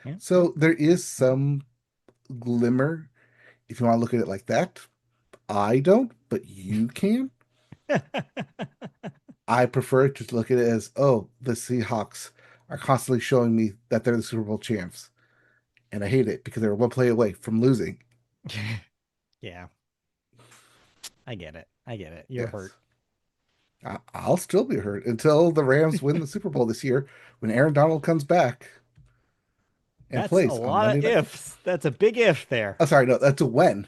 Yeah. So there is some glimmer if you want to look at it like that. I don't, but you can. I prefer to look at it as, oh, the Seahawks are constantly showing me that they're the Super Bowl champs. And I hate it because they're one play away from losing. Yeah. I get it. I get it. You're Yes. hurt. I'll still be hurt until the Rams win the Super Bowl this year when Aaron Donald comes back and That's a plays on lot Monday of night. ifs. That's a big if there. Oh, sorry, no, that's a when,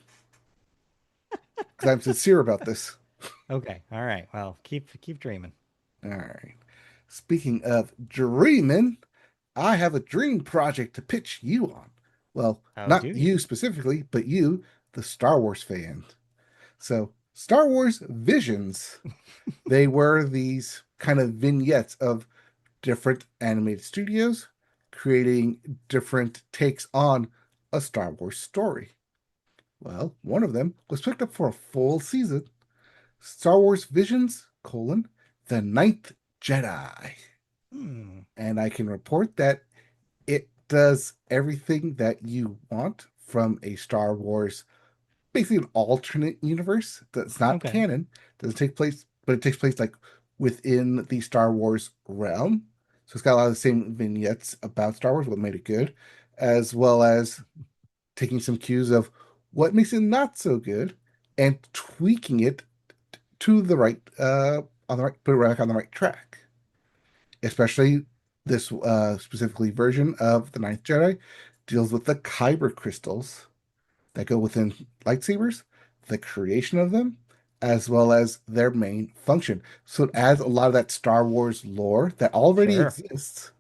because I'm sincere about this. Okay. All right. Well, keep dreaming. All right. Speaking of dreaming, I have a dream project to pitch you on. Well, Oh, not do you? you specifically, but you, the Star Wars fan. So, Star Wars Visions, they were these kind of vignettes of different animated studios creating different takes on a Star Wars story. Well, one of them was picked up for a full season. Star Wars Visions, the Ninth Jedi. Hmm. And I can report that it does everything that you want from a Star Wars, basically an alternate universe that's not Okay. canon, doesn't take place, but it takes place like within the Star Wars realm. So it's got a lot of the same vignettes about Star Wars, what made it good, as well as taking some cues of what makes it not so good and tweaking it to the right on the right put it right on the right track. Especially this specifically version of the Ninth Jedi deals with the kyber crystals that go within lightsabers, the creation of them, as well as their main function. So it adds a lot of that Star Wars lore that already Sure. exists,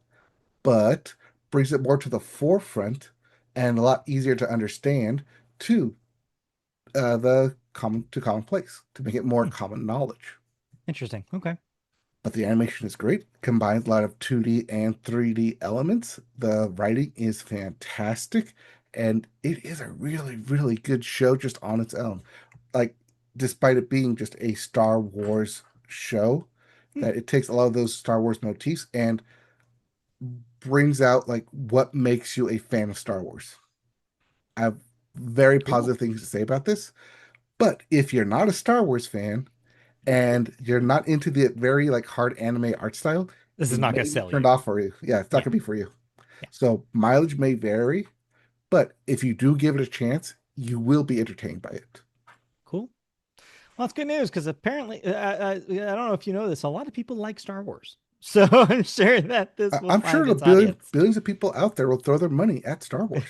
but brings it more to the forefront and a lot easier to understand to the commonplace to make it more Hmm. common knowledge. Interesting. Okay. But the animation is great, combines a lot of 2D and 3D elements. The writing is fantastic, and it is a really, really good show just on its own. Like, despite it being just a Star Wars show, Hmm. that it takes a lot of those Star Wars motifs and brings out like what makes you a fan of Star Wars. I have very Cool. positive things to say about this, but if you're not a Star Wars fan, and you're not into the very like hard anime art style, This is it not may going to be sell turned you. off for you. Yeah, it's not Yeah. gonna be for you. Yeah. So mileage may vary, but if you do give it a chance, you will be entertained by it. Cool. Well, that's good news because apparently, I don't know if you know this, a lot of people like Star Wars. So I'm sure that this will I'm sure find the its audience. billions of people out there will throw their money at Star Wars.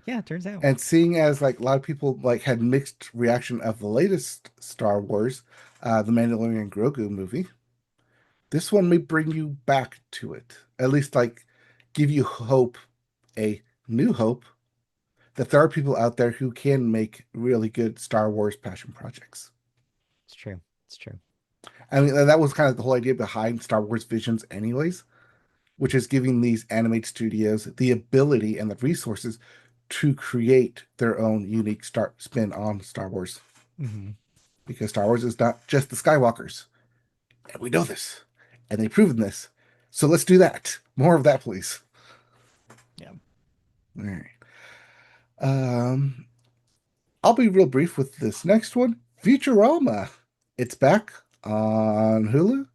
Yeah, it turns out. And seeing as like a lot of people like had mixed reaction of the latest Star Wars, the Mandalorian Grogu movie, this one may bring you back to it. At least like give you hope, a new hope that there are people out there who can make really good Star Wars passion projects. It's true. It's true. I mean, that was kind of the whole idea behind Star Wars Visions, anyways, which is giving these animate studios the ability and the resources to create their own unique spin on Star Wars. Hmm. Because Star Wars is not just the Skywalkers, and we know this, and they've proven this. So let's do that. More of that, please. Yeah. All right. Um, I'll be real brief with this next one. Futurama. It's back on Hulu.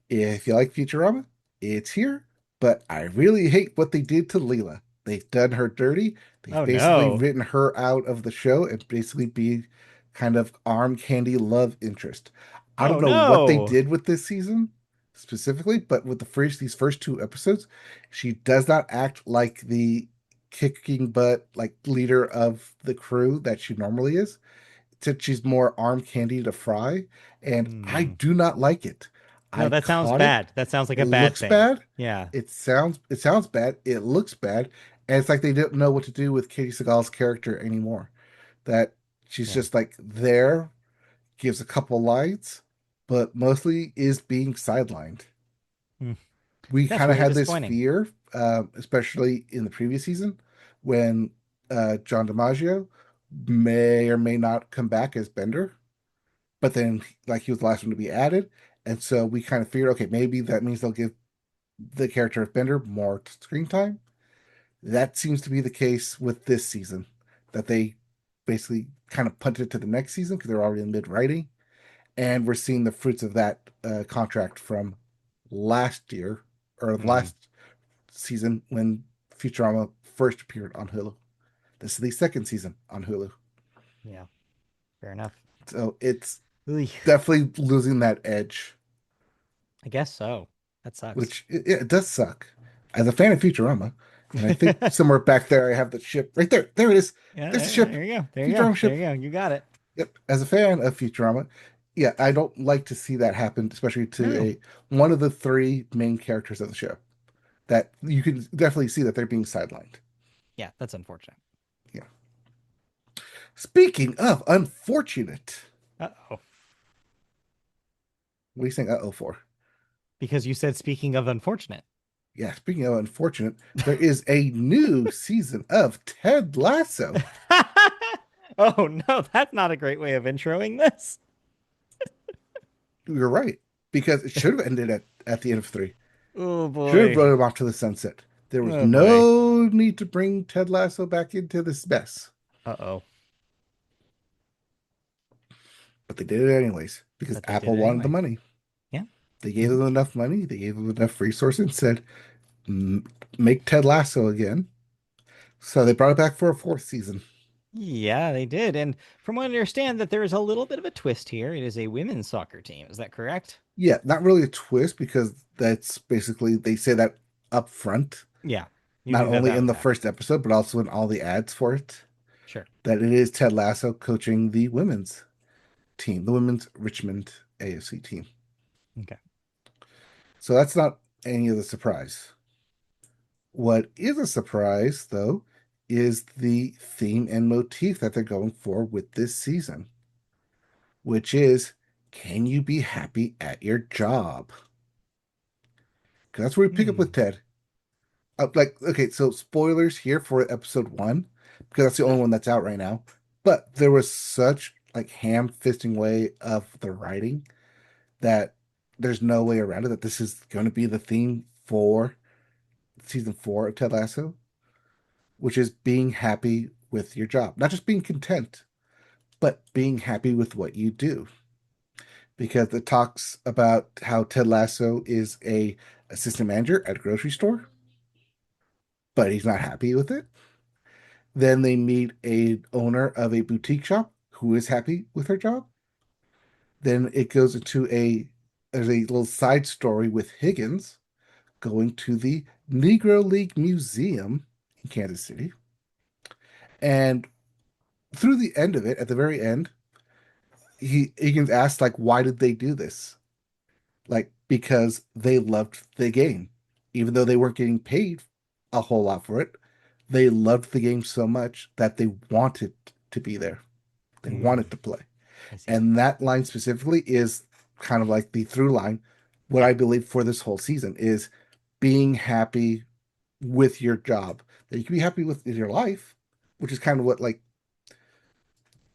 If you like Futurama, it's here. But I really hate what they did to Leela. They've done her dirty. They've Oh basically no. written her out of the show and basically be kind of arm candy love interest. I don't Oh know what they no. did with this season specifically, but with these first two episodes, she does not act like the kicking butt like leader of the crew that she normally is. She's more arm candy to fry, and I Hmm. do not like it. No, I that sounds caught it. bad. That sounds like It a bad looks thing. bad. Yeah. It sounds bad. It looks bad, and it's like they didn't know what to do with Katie Seagal's character anymore. That she's Yeah. just like there, gives a couple lines, but mostly is being sidelined. Hmm. We That's kind of really had this disappointing. fear, especially in the previous season, when John DiMaggio may or may not come back as Bender, but then like he was the last one to be added, and so we kind of figured, okay, maybe that means they'll give the character of Bender more screen time. That seems to be the case with this season, that they basically kind of punted it to the next season because they're already in mid writing, and we're seeing the fruits of that contract from last year or Hmm. last season when Futurama first appeared on Hulu. This is the second season on Hulu, Yeah. Fair enough. so it's Oy. definitely losing that edge, I guess so. That sucks. which it does suck. As a fan of Futurama, and I think somewhere back there I have the ship right there. There it is. Yeah, There's the ship, there you go. There you go. Futurama There ship. you go. You got it. Yep. As a fan of Futurama, yeah, I don't like to see that happen, especially to No. a one of the three main characters of the show. That you can definitely see that they're being sidelined. Yeah, that's unfortunate. Yeah. Speaking of unfortunate, Uh-oh. what are you saying uh-oh for? Because you said speaking of unfortunate. Yeah, speaking of unfortunate, there is a new season of Ted Lasso. Oh no, that's not a great way of introing this. You're right, because it should have ended at the end of three. Oh Should have boy. brought him off to the sunset. There was Oh boy. no need to bring Ted Lasso back into this mess, Uh-oh. but they did it anyways because But they did Apple it wanted the anyway. money. Yeah. They gave Mhm. them enough money. They gave them enough resources and said, Make Ted Lasso again." So they brought it back for a fourth season. Yeah, they did. And from what I understand, that there is a little bit of a twist here. It is a women's soccer team. Is that correct? Yeah, not really a twist because that's basically they say that up front, Yeah. You not knew that only that in would the happen. first episode, but also in all the ads for it, Sure. that it is Ted Lasso coaching the women's team, the women's Richmond AFC team. Okay. So that's not any of the surprise. What is a surprise, though, is the theme and motif that they're going for with this season, which is can you be happy at your job? Because that's where we pick up with Hmm. Ted. Okay, so spoilers here for episode one, because that's the only one that's out right now. But there was such like ham-fisting way of the writing that there's no way around it that this is going to be the theme for season four of Ted Lasso, which is being happy with your job. Not just being content, but being happy with what you do. Because it talks about how Ted Lasso is a assistant manager at a grocery store, but he's not happy with it. Then they meet a owner of a boutique shop who is happy with her job. Then it goes into a there's a little side story with Higgins going to the Negro League Museum in Kansas City. And through the end of it, at the very end, Higgins asked like, why did they do this? Like because they loved the game, even though they weren't getting paid a whole lot for it. they loved the game so much that they wanted to be there. They Mm, wanted to play. I see. And that line specifically is kind of like the through line. What Yeah. I believe for this whole season is being happy with your job. That you can be happy with your life, which is kind of what like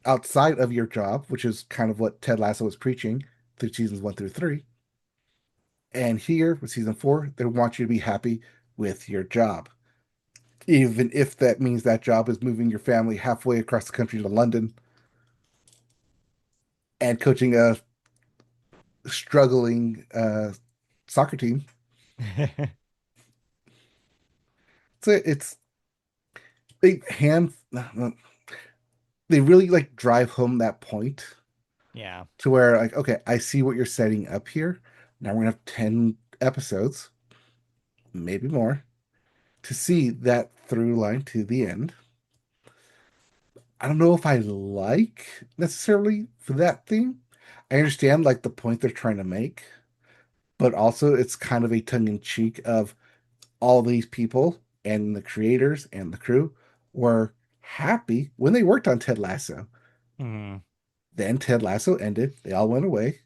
outside of your job, which is kind of what Ted Lasso was preaching through seasons 1 through 3. And here with season 4, they want you to be happy with your job. Even if that means that job is moving your family halfway across the country to London and coaching a struggling soccer team. It's they hand they really like drive home that point Yeah. to where like, okay, I see what you're setting up here. Now we're gonna have 10 episodes, maybe more, to see that through line to the end. I don't know if I like necessarily for that thing. I understand like the point they're trying to make, but also it's kind of a tongue in cheek of all these people and the creators and the crew were happy when they worked on Ted Lasso. Mm, Then Ted Lasso ended. They all went away.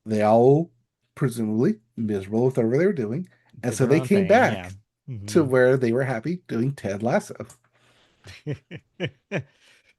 They all presumably miserable with whatever they were doing. And did so their they own came thing. Yeah. back to Hmm. where they were happy doing Ted Lasso.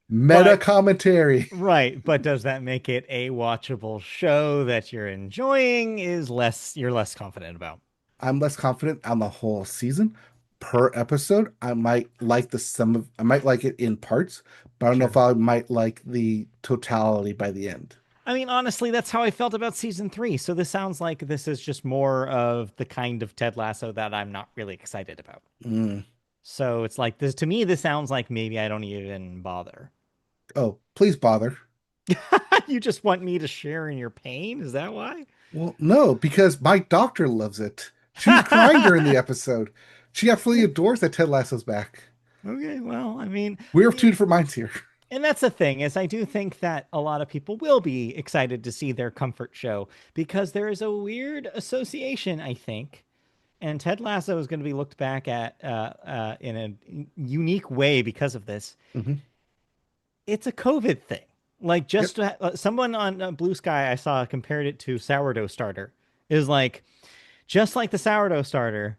Meta But commentary. right, but does that make it a watchable show that you're enjoying is less you're less confident about? I'm less confident on the whole season. Per episode, I might like it in parts, but I don't know if Sure. I might like the totality by the end. I mean, honestly, that's how I felt about season 3. So this sounds like this is just more of the kind of Ted Lasso that I'm not really excited about. Mm. So it's like this to me, this sounds like maybe I don't even bother. Oh, please bother. You just want me to share in your pain? Is that why? Well, no, because my doctor loves it. She was crying during the episode. She absolutely adores that Ted Lasso's back. Okay, well, I mean, We're of two different minds here. and that's the thing is I do think that a lot of people will be excited to see their comfort show because there is a weird association, I think. And Ted Lasso is going to be looked back at in a unique way because of this. Hmm. It's a COVID thing. Like Yep. just someone on Blue Sky I saw compared it to sourdough starter. Is like just like the sourdough starter,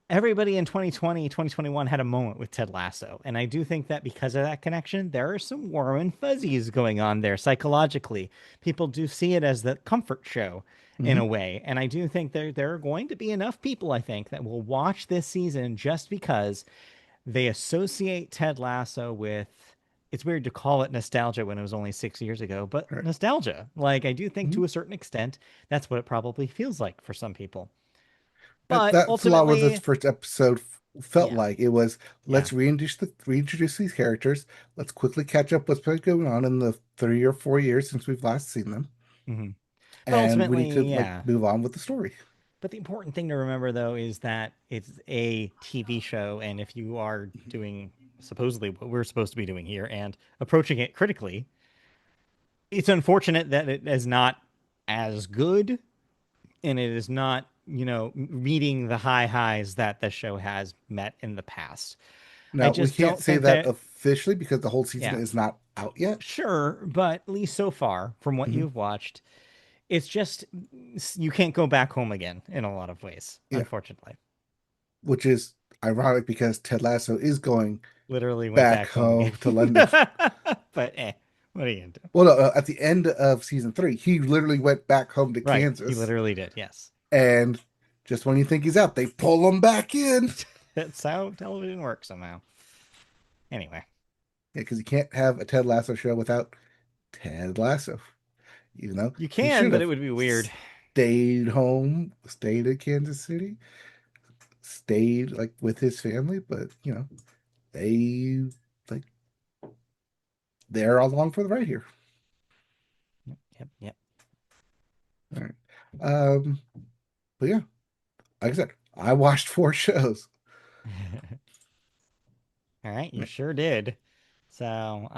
everybody in 2020, 2021 had a moment with Ted Lasso. And I do think that because of that connection, there are some warm and fuzzies going on there psychologically. People do see it as the comfort show in Hmm. a way. And I do think there are going to be enough people, I think, that will watch this season just because they associate Ted Lasso with. It's weird to call it nostalgia when it was only 6 years ago, but All right. nostalgia. Like, I do think Mhm. to a certain extent, that's what it probably feels like for some people. That, But that's a lot what this ultimately, first episode felt yeah, like. It was yeah. let's reintroduce these characters. Let's quickly catch up what's been going on in the 3 or 4 years since we've last seen them, Hmm. But and we need to ultimately, like yeah. move on with the story. But the important thing to remember, though, is that it's a TV show. And if you are doing supposedly what we're supposed to be doing here and approaching it critically, it's unfortunate that it is not as good and it is not, meeting the high highs that the show has met in the past. I Now we just can't don't say think that that, officially because the whole season yeah, is not out yet. sure. But at least so far, from what Hmm. you've watched, it's just you can't go back home again in a lot of ways, Yeah, unfortunately. which is ironic because Ted Lasso is going Literally went back back home again. home to London. But what are you gonna do? Well, no, at the end of season 3, he literally went back home to Right. He Kansas, literally did, yes. and just when you think he's out, they pull him back in. That's how television works somehow. Anyway, Yeah, because you can't have a Ted Lasso show without Ted Lasso. You know, you he can, should but it have would be weird. stayed home, stayed in Kansas City, stayed like with his family, but they like they're along for the ride here. Yep, yep, yep. All right. Um, but yeah, like I said, I watched 4 shows. All right, you Right. sure did. So,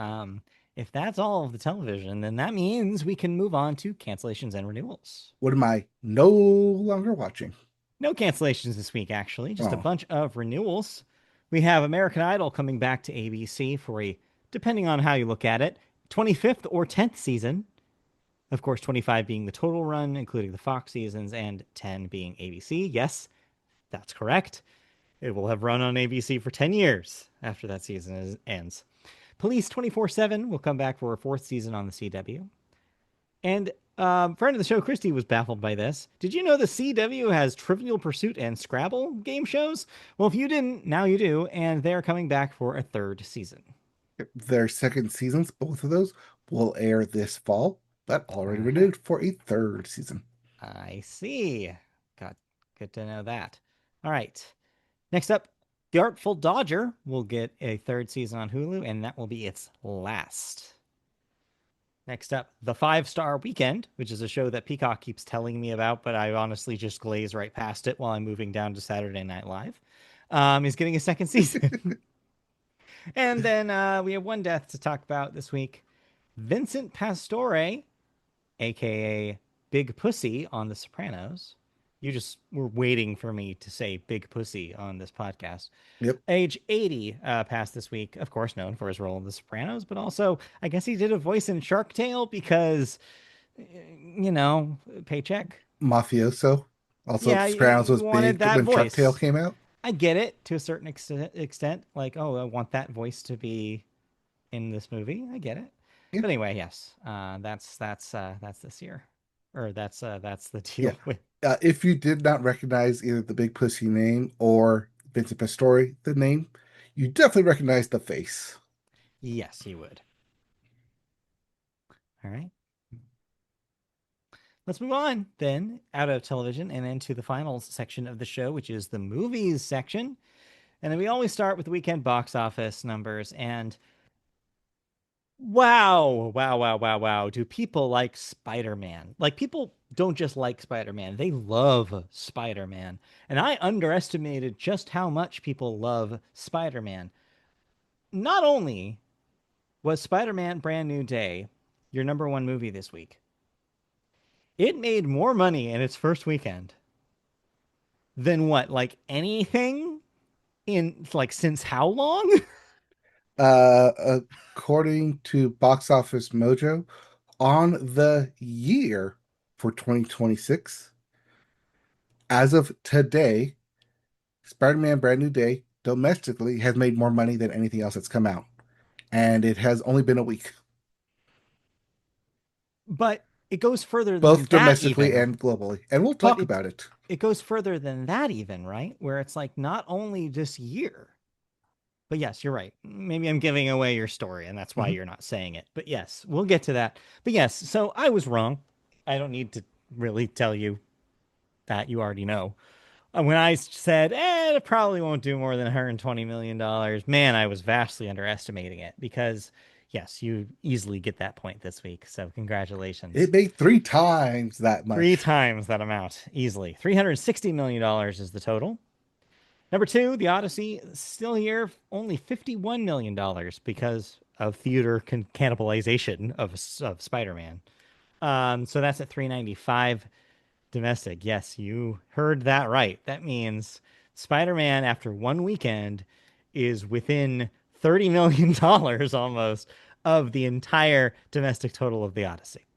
if that's all of the television, then that means we can move on to cancellations and renewals. What am I no longer watching? No cancellations this week, actually, just a Oh, bunch of renewals. We have American Idol coming back to ABC for a, depending on how you look at it, 25th or 10th season. Of course, 25 being the total run, including the Fox seasons, and 10 being ABC. Yes, that's correct. It will have run on ABC for 10 years after that ends. Police 24/7 will come back for a fourth season on the CW. And friend of the show, Christy, was baffled by this. Did you know the CW has Trivial Pursuit and Scrabble game shows? Well, if you didn't, now you do, and they're coming back for a third season. Their second seasons, both of those, will air this fall, but already Uh-huh. renewed for a third season. I see. Got good to know that. All right. Next up, The Artful Dodger will get a third season on Hulu, and that will be its last. Next up, The Five-Star Weekend, which is a show that Peacock keeps telling me about, but I honestly just glaze right past it while I'm moving down to Saturday Night Live, is getting a second season. And then we have one death to talk about this week. Vincent Pastore, aka Big Pussy on The Sopranos. You just were waiting for me to say Big Pussy on this podcast. Yep. Age 80 passed this week, of course, known for his role in The Sopranos, but also I guess he did a voice in Shark Tale because, paycheck. Mafioso. Also, Yeah, The Sopranos you was wanted big that when Shark Tale voice. came out. I get it to a certain extent. Like, oh, I want that voice to be in this movie. I get it. Yeah, But anyway, yes, that's this year, or that's the yeah. deal with. If you did not recognize either the Big Pussy name or Vincent Pastore, the name, you definitely recognize the face. Yes, you would. All right. Let's move on then out of television and into the final section of the show, which is the movies section. And then we always start with weekend box office numbers. And wow, wow, wow, wow, wow. Do people like Spider Man? Like, people don't just like Spider Man, they love Spider Man. And I underestimated just how much people love Spider Man. Not only was Spider Man Brand New Day your number one movie this week, it made more money in its first weekend than what, like anything in like since how long? According to Box Office Mojo, on the year for 2026, as of today, Spider-Man Brand New Day domestically has made more money than anything else that's come out. And it has only been a week, But it goes further than both that domestically even. and globally. And we'll But talk about it. it goes further than that even, right? Where it's like not only this year. But yes, you're right. Maybe I'm giving away your story and that's why Mhm. you're not saying it. But yes, we'll get to that. But yes, so I was wrong. I don't need to really tell you that, you already know. When I said, it probably won't do more than $120 million, man, I was vastly underestimating it because, yes, you easily get that point this week. So, congratulations. It made three times that Three much. times that amount, easily. $360 million is the total. Number two, The Odyssey, still here, only $51 million because of theater cannibalization of Spider Man. So that's at 395 domestic. Yes, you heard that right. That means Spider-Man after one weekend is within $30 million almost of the entire domestic total of the Odyssey.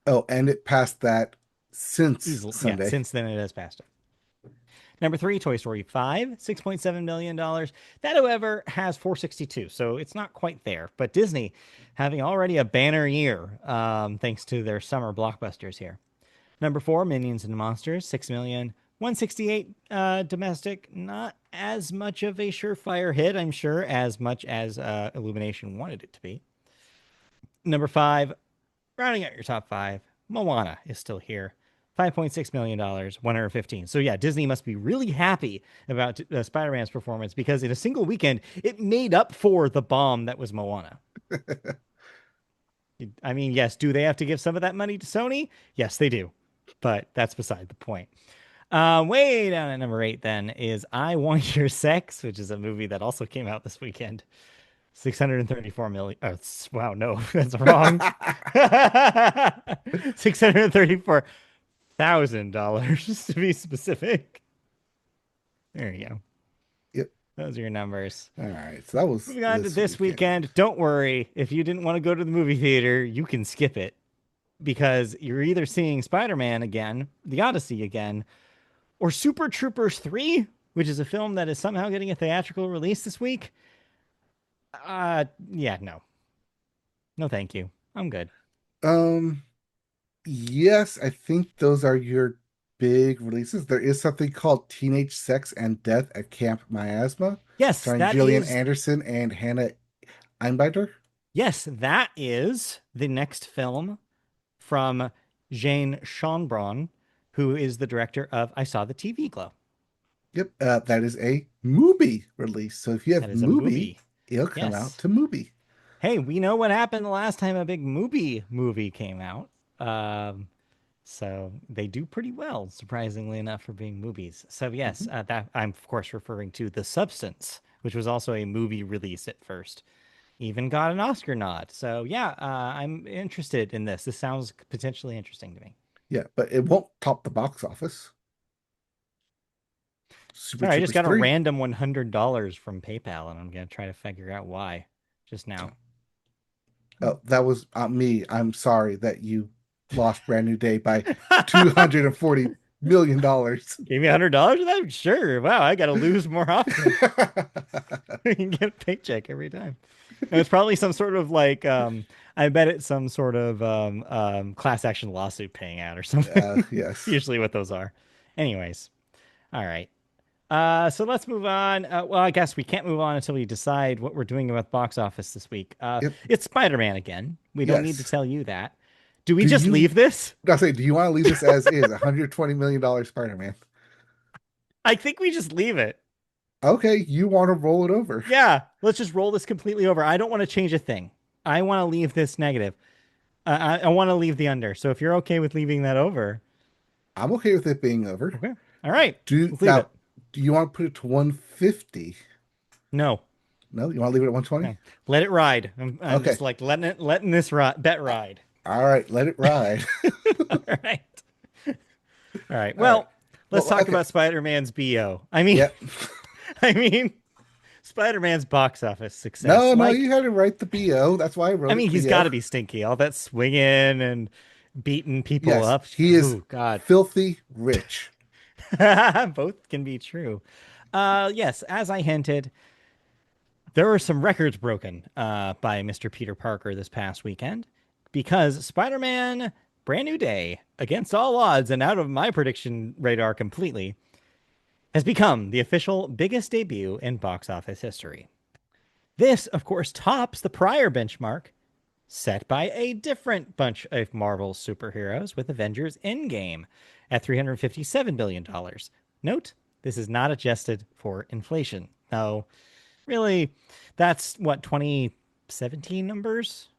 Oh, and it passed that since Easily, yeah, Sunday. since then it has passed it. Number three, Toy Story 5, $6.7 million. That, however, has 462, so it's not quite there. But Disney having already a banner year, thanks to their summer blockbusters here. Number four, Minions and Monsters, 6 million. 168 domestic, not as much of a surefire hit, I'm sure, as much as Illumination wanted it to be. Number five, rounding out your top five, Moana is still here. $5.6 million, 115. So, yeah, Disney must be really happy about Spider Man's performance because in a single weekend, it made up for the bomb that was Moana. I mean, yes, do they have to give some of that money to Sony? Yes, they do. But that's beside the point. Way down at number eight, then, is I Want Your Sex, which is a movie that also came out this weekend. 634 million. Oh, wow, no, that's wrong. $634,000 to be specific. There you go. Yep. Those are your numbers. All right, so that was Moving on to this this weekend. weekend. Don't worry. If you didn't want to go to the movie theater, you can skip it because you're either seeing Spider-Man again, The Odyssey again, or Super Troopers 3, which is a film that is somehow getting a theatrical release this week. Yeah, no. No, thank you. I'm good. Um, yes, I think those are your big releases. There is something called Teenage Sex and Death at Camp Miasma, Yes, starring that Gillian is Anderson and Hannah Einbinder. that is the next film from Jane Schonbrun, who is the director of I Saw the TV Glow. Yep, that is a movie release. So if you That have is a movie, movie. it'll come out Yes. to movie. Hey, we know what happened the last time a big movie came out. Um, so they do pretty well, surprisingly enough, for being movies. So yes, Mhm. that I'm of course referring to The Substance, which was also a movie release at first. Even got an Oscar nod. So yeah, I'm interested in this. This sounds potentially interesting to me. Yeah, but it won't top the box office. Super Sorry, I just Troopers got a 3. random $100 from PayPal, and I'm gonna try to figure out why just now. Oh, that was me. I'm sorry that you lost Brand New Day by $240 million. dollars. Gave me $100 for that? Sure. Wow, I gotta lose more often. You can get a paycheck every time. And it's probably some sort of like I bet it's some sort of class action lawsuit paying out or something. Yes. Usually what those are. Anyways, all right. So let's move on. Well, I guess we can't move on until we decide what we're doing about box office this week. Yep. It's Spider-Man again. We don't need to Yes. tell you that. Do we Do just you, leave this? I say, do you want to leave this as is, $120 million Spider-Man? I think we just leave it. Okay, you want to roll it over. Yeah, let's just roll this completely over. I don't want to change a thing. I want to leave this negative. I want to leave the under. So if you're okay with leaving that over, I'm okay with it being over. okay. All right, Do let's leave now, it. do you want to put it to 150? No, No, you want to leave it at 120? no. Let it ride. I'm Okay. just like letting this bet ride. All right, let it ride. All right. All right. All right. Well, let's Well, talk okay. about Spider-Man's BO. I mean, Yep. I mean, Spider-Man's box office success. No, no, Like, you had to write the BO. That's why I I wrote mean, it he's got BO. to be stinky. All that swinging and beating people Yes, up. he is Oh God. filthy rich. Both can be true. Yes, as I hinted, there were some records broken by Mr. Peter Parker this past weekend because Spider-Man Brand New Day, against all odds and out of my prediction radar completely, has become the official biggest debut in box office history. This, of course, tops the prior benchmark set by a different bunch of Marvel superheroes with Avengers Endgame at $357 billion. Dollars. Note, this is not adjusted for inflation. No, really, that's what, 2017 numbers?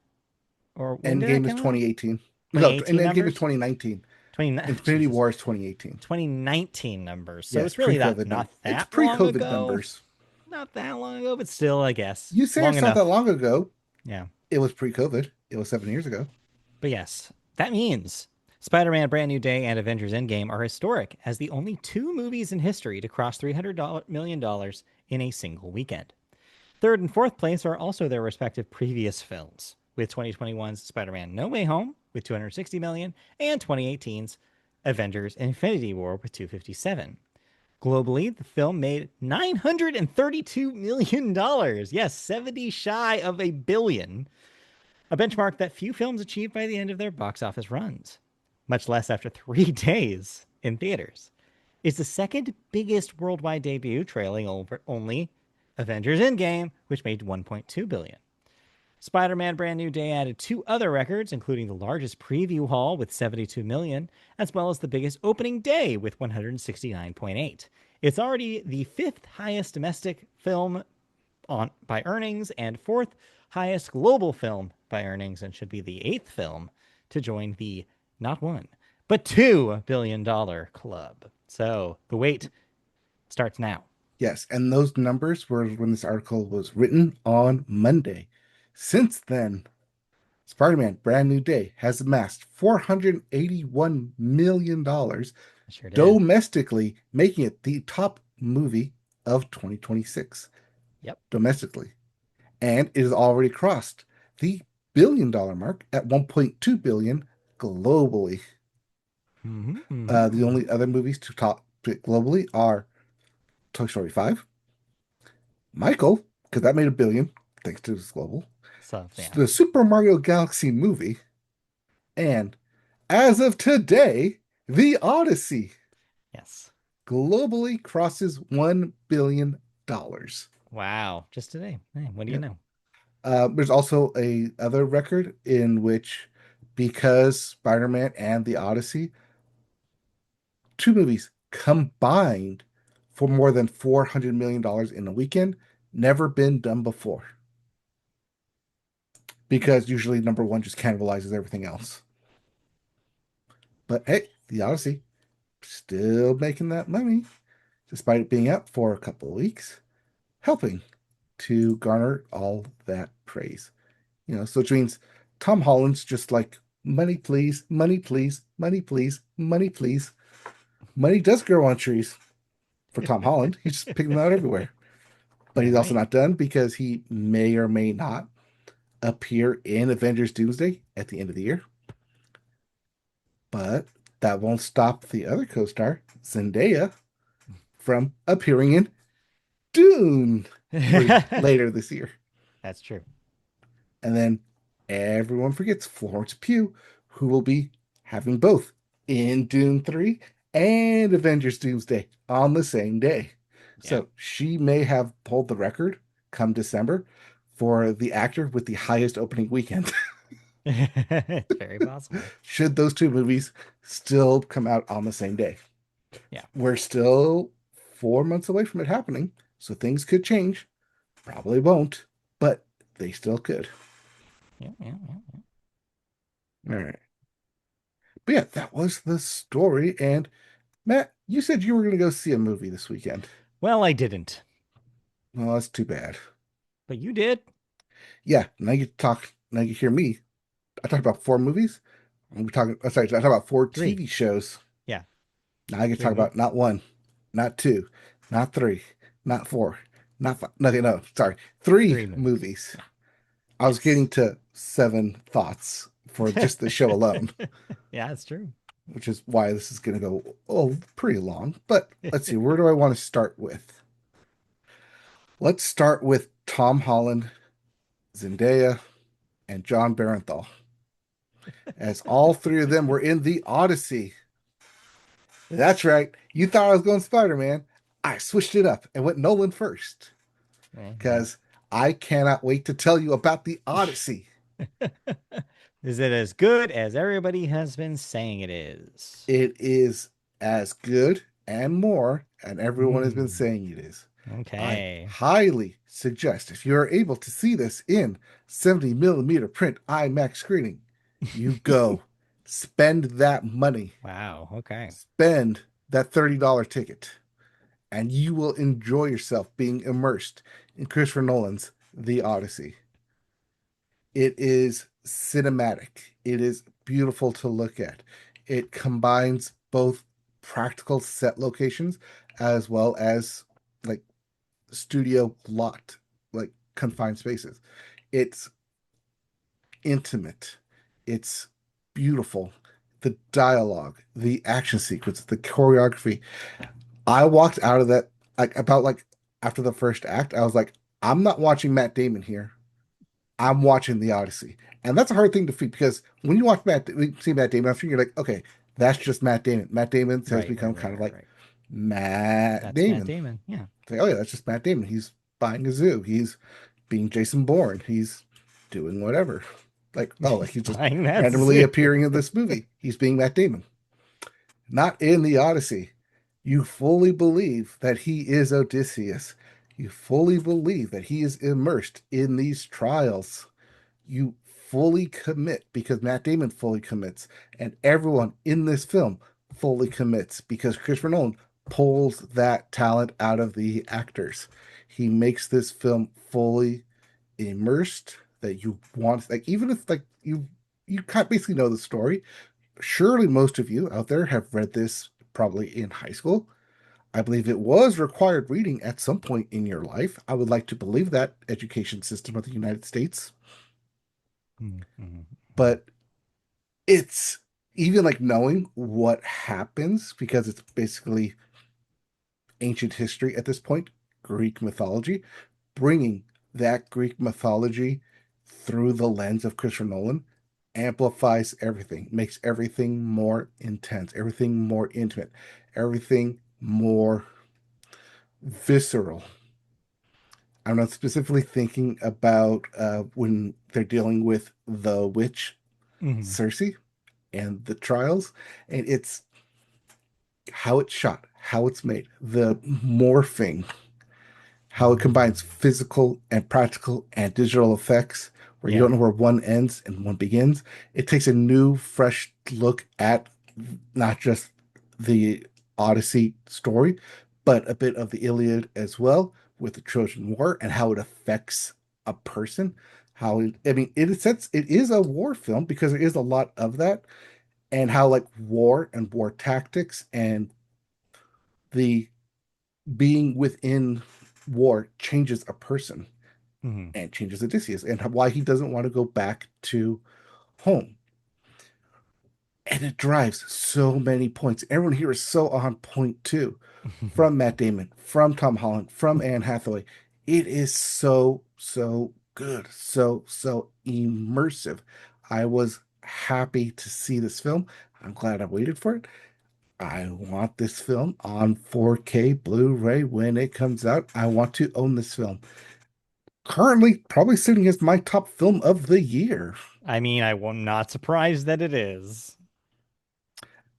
Or when did that Endgame is come out? 2018. No, and 2018 Endgame is numbers? 2019. 20, Infinity Jesus, War is 2018. 2019 numbers. So Yes, it's really pre-COVID not It's that long pre-COVID ago. numbers. Not that long ago, but still, I guess. You say Long it's not that enough. long ago. Yeah. It was pre-COVID. It was 7 years ago. But yes, that means Spider Man Brand New Day and Avengers Endgame are historic as the only two movies in history to cross $300 million in a single weekend. Third and fourth place are also their respective previous films, with 2021's Spider Man No Way Home with 260 million and 2018's Avengers Infinity War with 257. Globally, the film made $932 million. Yes, 70 shy of a billion, a benchmark that few films achieved by the end of their box office runs, much less after 3 days in theaters. It's the second biggest worldwide debut, trailing over only Avengers Endgame, which made 1.2 billion. Spider-Man Brand New Day added two other records, including the largest preview haul with 72 million, as well as the biggest opening day with 169.8. It's already the fifth highest domestic film by earnings and fourth highest global film by earnings, and should be the eighth film to join the not one but $2 billion club. So the wait starts now. Yes, and those numbers were when this article was written on Monday. Since then, Spider-Man Brand New Day has amassed $481 million I sure did. domestically, making it the top movie of 2026 Yep. domestically. And it has already crossed the billion-dollar mark at 1.2 billion globally. Hmm, The hmm. only other movies to top it globally are Toy Story 5, Michael, because that made a billion thanks to its global, So yeah. the Super Mario Galaxy movie, and as of today, the Odyssey Yes. globally crosses $1 billion. Wow. Just today. Hey, what do you Yeah. know? There's also a other record in which, because Spider-Man and the Odyssey, two movies combined for more than $400 million in a weekend, never been done before. Because usually number one just cannibalizes everything else. But hey, the Odyssey still making that money, despite it being out for a couple of weeks, helping to garner all that praise. So which means Tom Holland's just like, money please, money please, money please, money please. Money does grow on trees for Tom Holland. He's just picking them out everywhere. But Yeah, he's also right. not done because he may or may not appear in Avengers Doomsday at the end of the year. But that won't stop the other co-star, Zendaya, from appearing in Dune later this year. That's true. And then everyone forgets Florence Pugh, who will be having both in Dune 3 and Avengers Doomsday on the same day. Yeah. So she may have pulled the record come December for the actor with the highest opening weekend. It's very possible. Should those two movies still come out on the same day? Yeah. We're still 4 months away from it happening, so things could change. Probably won't, but they still could. Yeah, yeah, yeah. All right. But yeah, that was the story. And Matt, you said you were going to go see a movie this weekend. Well, I didn't, Well, that's too bad. but you did. Yeah, now you talk. Now you hear me. I talked about four movies. We're talking. Sorry, I talked about four Three. TV shows. Yeah. Now I get to Three talk movies. about not one, not two, not three, not four, not five. No, no, sorry, three Three movies. movies. Yeah. I was getting Yes. to seven thoughts for just the show alone, Yeah, it's true. which is why this is going to go pretty long. But let's see, where do I want to start with? Let's start with Tom Holland, Zendaya, and John Barenthal, as all three of them were in the Odyssey. That's right. You thought I was going Spider-Man. I switched it up and went Nolan first Yeah. because I cannot wait to tell you about the Odyssey. Is it as good as everybody has been saying it is? It is as good and more, and everyone has been Hmm. saying it is. I Okay. highly suggest if you are able to see this in 70 millimeter print IMAX screening, you go spend that money, Wow. Okay. spend that $30 ticket, and you will enjoy yourself being immersed in Christopher Nolan's The Odyssey. It is cinematic. It is beautiful to look at. It combines both practical set locations as well as like studio lot, like confined spaces. It's intimate. It's beautiful. The dialogue, the action sequence, the choreography. I walked out of that like after the first act, I was like, I'm not watching Matt Damon here. I'm watching the Odyssey. And that's a hard thing to feed because when you see Matt Damon, after you're like, okay, that's just Matt Damon. Matt Damon has Right. Right. become Right. kind of Right. like Right. Matt That's Matt Damon. Damon. Yeah. It's like, oh yeah, that's just Matt Damon. He's buying a zoo. He's being Jason Bourne. He's doing whatever. Like, oh, like he's just Buying that randomly zoo. appearing in this movie. He's being Matt Damon. Not in the Odyssey. You fully believe that he is Odysseus. You fully believe that he is immersed in these trials. You fully commit because Matt Damon fully commits, and everyone in this film fully commits because Christopher Nolan pulls that talent out of the actors. He makes this film fully immersed that you want, like, even if like you can't basically know the story. Surely most of you out there have read this probably in high school. I believe it was required reading at some point in your life. I would like to believe that education system of the United States. Mm-hmm. But it's even like knowing what happens because it's basically ancient history at this point, Greek mythology, bringing that Greek mythology through the lens of Christopher Nolan amplifies everything, makes everything more intense, everything more intimate, everything more visceral. I'm not specifically thinking about when they're dealing with the witch, Mm-hmm. Cersei, and the trials, and it's how it's shot, how it's made, the morphing, how it combines physical and practical and digital effects, where you Yeah. don't know where one ends and one begins. It takes a new, fresh look at not just the Odyssey story, but a bit of the Iliad as well with the Trojan War and how it affects a person. How it, I mean, in a sense, it is a war film because there is a lot of that, and how like war and war tactics and the being within war changes a person Mm-hmm. and changes Odysseus and why he doesn't want to go back to home. And it drives so many points. Everyone here is so on point too. From Matt Damon, from Tom Holland, from Anne Hathaway. It is so, so good. So, so immersive. I was happy to see this film. I'm glad I waited for it. I want this film on 4K Blu-ray when it comes out. I want to own this film. Currently, probably sitting as my top film of the year. I mean, I'm not surprised that it is.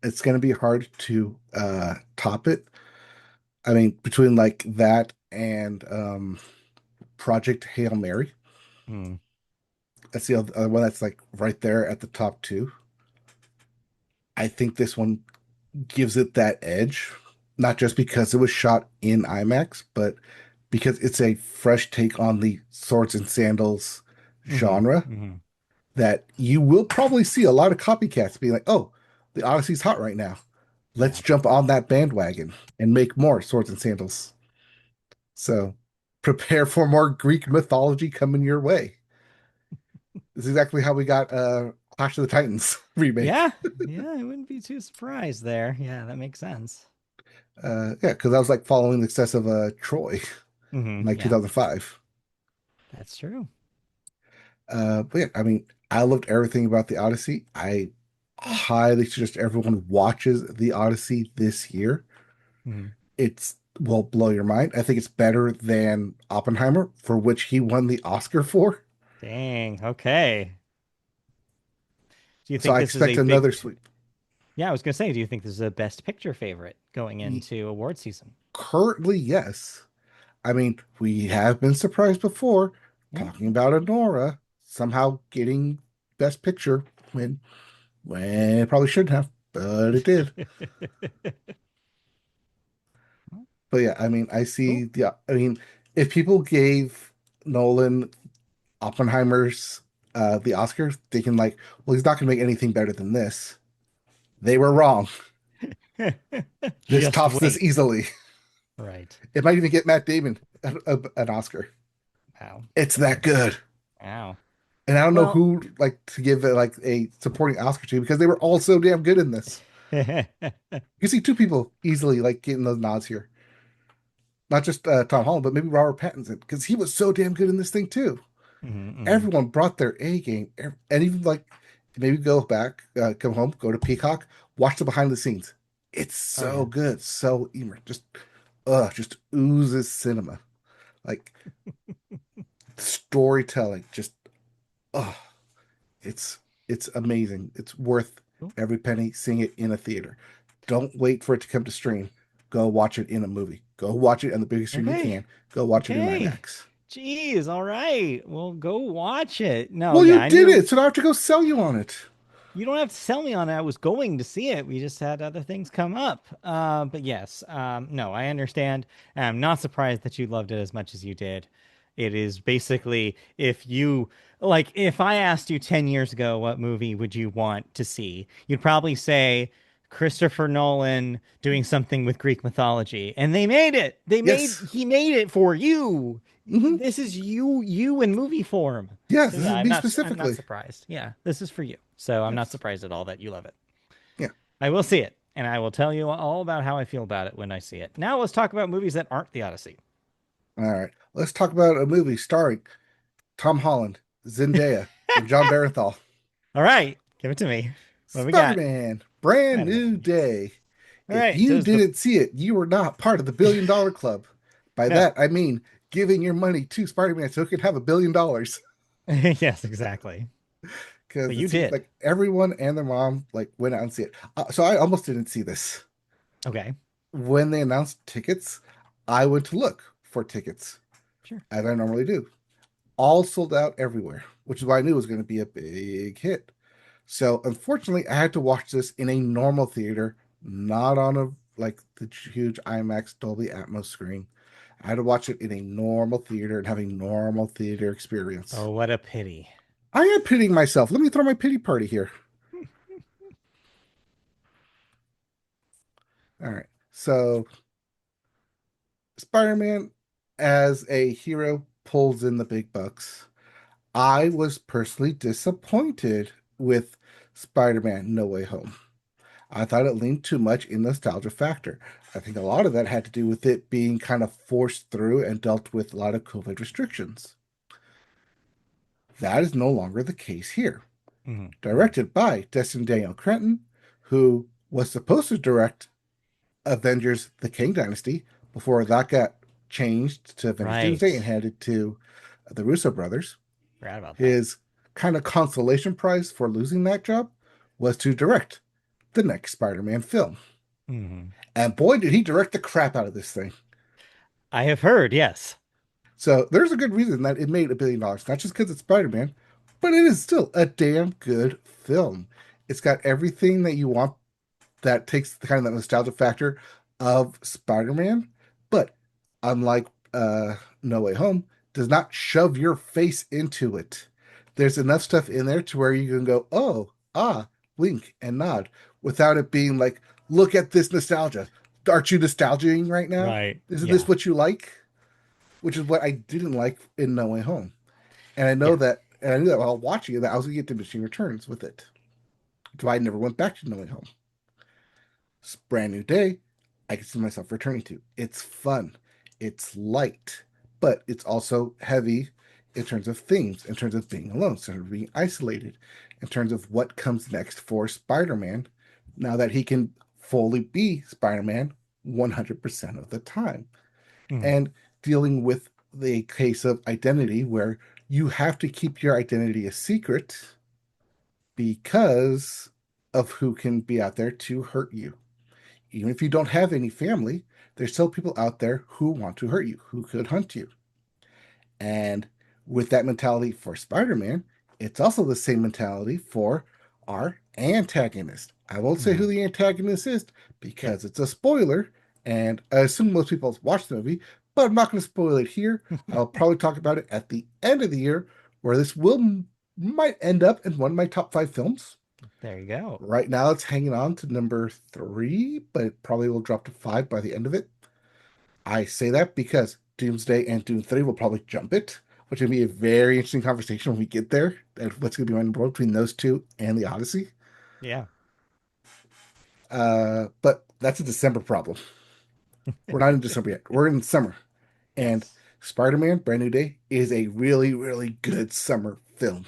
It's going to be hard to top it. I mean, between like that and Project Hail Mary, Mm. that's the other one that's like right there at the top two. I think this one gives it that edge, not just because it was shot in IMAX, but because it's a fresh take on the swords and sandals Mm-hmm. genre Mm-hmm. that you will probably see a lot of copycats being like, oh, the Odyssey's hot right now. Let's Yeah. jump on that bandwagon and make more swords and sandals. So prepare for more Greek mythology coming your way. This is exactly how we got Clash of the Titans remake. Yeah. Yeah. I wouldn't be too surprised there. Yeah, that makes sense. Yeah, because I was like following the success of Troy in Mm-hmm. like Yeah, 2005. that's true. But yeah, I mean, I loved everything about the Odyssey. I highly suggest everyone watches the Odyssey this year. Mm-hmm. It's will blow your mind. I think it's better than Oppenheimer, for which he won the Oscar for. Dang. Okay. Do you So think I this is expect a another big? sweep. Yeah, I was gonna say, do you think this is a best picture favorite going into award season? Currently, yes. I mean, we have been surprised before Yeah. talking about Anora somehow getting Best Picture when it probably shouldn't have, but it did. But yeah, I mean, Cool. I mean, if people gave Nolan Oppenheimer's the Oscar, thinking like, well, he's not gonna make anything better than this. They were wrong. This Just tops this wait. easily. Right. It might even get Matt Damon an Oscar. Wow. It's that good. Wow. And I don't know Well, who like to give it like a supporting Oscar to because they were all so damn good in this. You see two people easily like getting those nods here. Not just Tom Holland, but maybe Robert Pattinson because he was so damn good in this thing too. mm-hmm. Everyone brought their A game, and even like maybe go back, come home, go to Peacock, watch the behind the scenes. It's Oh so yeah. good, so just oozes cinema, like storytelling. Just oh, it's it's amazing. It's worth Cool. every penny seeing it in a theater. Don't wait for it to come to stream. Go watch it in a movie. Go watch it on the biggest screen you Okay. can. Go watch it in Okay. IMAX. Jeez. All right. Well, go watch it. No, Well, yeah, you I did knew it, so now I have to go sell you on it. you don't have to sell me on it. I was going to see it. We just had other things come up. But yes, no, I understand. I'm not surprised that you loved it as much as you did. It is basically if you if I asked you 10 years ago what movie would you want to see, you'd probably say Christopher Nolan doing something with Greek mythology, and they made it. Yes. He made it for you. Hmm. This is you in movie form. Yes, So this yeah, is me I'm not specifically. surprised. Yeah, this is for you. So I'm not Yes. surprised at all that you love it. Yeah. I will see it, and I will tell you all about how I feel about it when I see it. Now let's talk about movies that aren't the Odyssey. All right. Let's talk about a movie starring Tom Holland, Zendaya, and John Barenthal. All right, give it to me. What we got? Spider-Man, brand new Spider-Man. day. All If right, so you is the didn't see it, you were not part of the billion-dollar club. By no. that, I mean giving your money to Spider-Man so he could have $1 billion. Yes, exactly. But Because it you seems did. like everyone and their mom like went out and see it. So I almost didn't see this. Okay, When they announced tickets, I went to look for tickets, sure. as I normally do. All sold out everywhere, which is why I knew it was going to be a big hit. So unfortunately, I had to watch this in a normal theater, not on a like the huge IMAX Dolby Atmos screen. I had to watch it in a normal theater and have a normal theater experience. Oh, what a pity. I am pitying myself. Let me throw my pity party here. All right. So Spider-Man as a hero pulls in the big bucks. I was personally disappointed with Spider-Man No Way Home. I thought it leaned too much in nostalgia factor. I think a lot of that had to do with it being kind of forced through and dealt with a lot of COVID restrictions. That is no longer the case here. Hmm. Hmm. Directed by Destin Daniel Cretton, who was supposed to direct Avengers The King Dynasty before that got changed to Avengers Doomsday and Right. handed to the Russo brothers. Forgot about that. His kind of consolation prize for losing that job was to direct the next Spider-Man film. Hmm. And boy, did he direct the crap out of this thing. I have heard, yes. So there's a good reason that it made $1 billion, not just because it's Spider-Man, but it is still a damn good film. It's got everything that you want that takes the kind of that nostalgia factor of Spider-Man, but unlike No Way Home, does not shove your face into it. There's enough stuff in there to where you can go, oh, ah, wink and nod, without it being like, look at this nostalgia. Aren't you nostalgizing right now? Right. Isn't this Yeah. what you like? Which is what I didn't like in No Way Home. And I know Yeah. that, and I knew that while watching it, that I was going to get diminishing returns with it. So I never went back to No Way Home. It's a brand new day. I can see myself returning to. It's fun. It's light, but it's also heavy in terms of themes, in terms of being alone, in terms of being isolated, in terms of what comes next for Spider-Man now that he can fully be Spider-Man 100% of the time. Hmm. And dealing with the case of identity where you have to keep your identity a secret because of who can be out there to hurt you. Even if you don't have any family, there's still people out there who want to hurt you, who could hunt you. And with that mentality for Spider-Man, it's also the same mentality for our antagonist. I won't say who Hmm. the antagonist is Sure. because it's a spoiler, and I assume most people have watched the movie, but I'm not going to spoil it here. I'll probably talk about it at the end of the year, where this will might end up in one of my top 5 films. There you go. Right now, it's hanging on to number 3, but it probably will drop to 5 by the end of it. I say that because Doomsday and Doom 3 will probably jump it, which will be a very interesting conversation when we get there. And what's going to be on the board between those two and the Odyssey. Yeah. But that's a December problem. We're not in December yet. We're in summer. And Yes. Spider-Man Brand New Day is a really, really good summer film.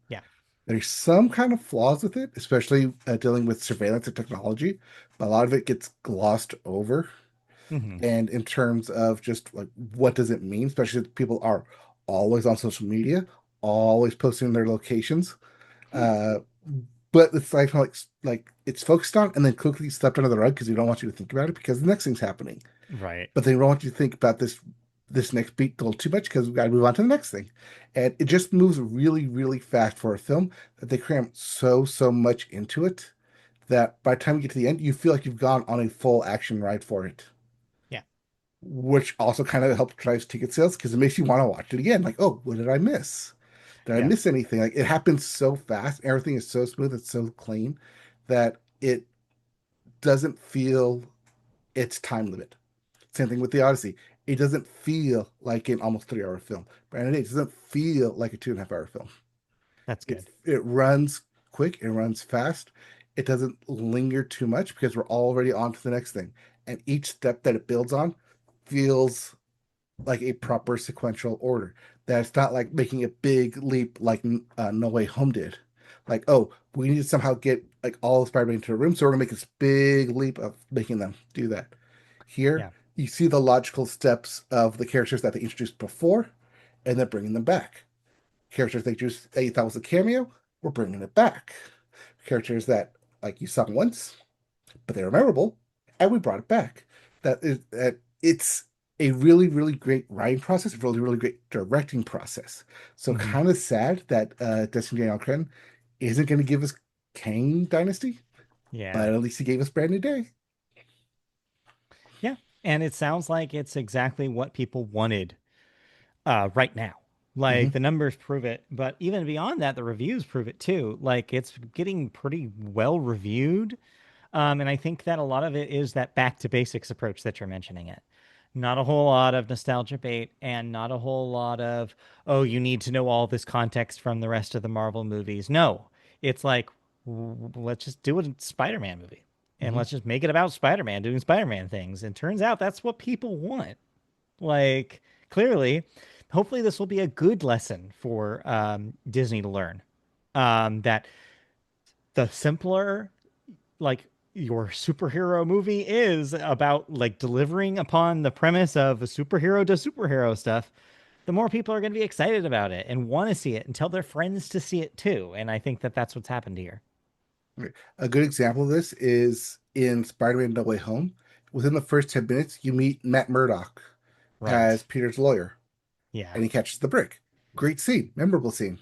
Yeah. There's some kind of flaws with it, especially dealing with surveillance and technology, but a lot of it gets glossed over. Hmm. And in terms of just like what does it mean, especially if people are always on social media, always posting their locations. Uh, but it's like it's focused on and then quickly swept under the rug because we don't want you to think about it because the next thing's happening. Right. But they don't want you to think about this next beat a little too much because we got to move on to the next thing. And it just moves really, really fast for a film that they cram so much into it that by the time you get to the end, you feel like you've gone on a full action ride for it, Yeah. which also kind of helps drive ticket sales because it makes you want to watch it again. Like, oh, what did I miss? Did I Yeah. miss anything? Like, it happens so fast. Everything is so smooth. It's so clean that it doesn't feel its time limit. Same thing with the Odyssey. It doesn't feel like an almost 3 hour film. Brandon, it doesn't feel like a 2.5 hour film. That's It good. it runs quick, it runs fast. It doesn't linger too much because we're already on to the next thing. And each step that it builds on feels like a proper sequential order. That it's not like making a big leap like No Way Home did. Like, oh, we need to somehow get like all of Spider-Man into a room, so we're gonna make this big leap of making them do that. Here, Yeah. you see the logical steps of the characters that they introduced before, and then bringing them back. Characters they thought was a cameo, we're bringing it back. Characters that like you saw once, but they're memorable, and we brought it back. It's a really, really great writing process, a really, really great directing process. So Hmm. kind of sad that Destiny Cren isn't going to give us Kang Dynasty, Yeah. but at least he gave us Brand New Day. Yeah. And it sounds like it's exactly what people wanted right now. Like Hmm. the numbers prove it, but even beyond that, the reviews prove it too. Like it's getting pretty well reviewed. And I think that a lot of it is that back to basics approach that you're mentioning it. Not a whole lot of nostalgia bait and not a whole lot of, oh, you need to know all this context from the rest of the Marvel movies. No, it's like, let's just do a Spider Man movie and Hmm. let's just make it about Spider Man doing Spider Man things. And turns out that's what people want. Like, clearly, hopefully, this will be a good lesson for Disney to learn. That the simpler, like, your superhero movie is about like delivering upon the premise of a superhero to superhero stuff, the more people are going to be excited about it and want to see it and tell their friends to see it too. And I think that that's what's happened here. A good example of this is in Spider-Man No Way Home. Within the first 10 minutes, you meet Matt Murdock as Right. Peter's lawyer, Yeah. and he catches the brick. Great scene, memorable scene.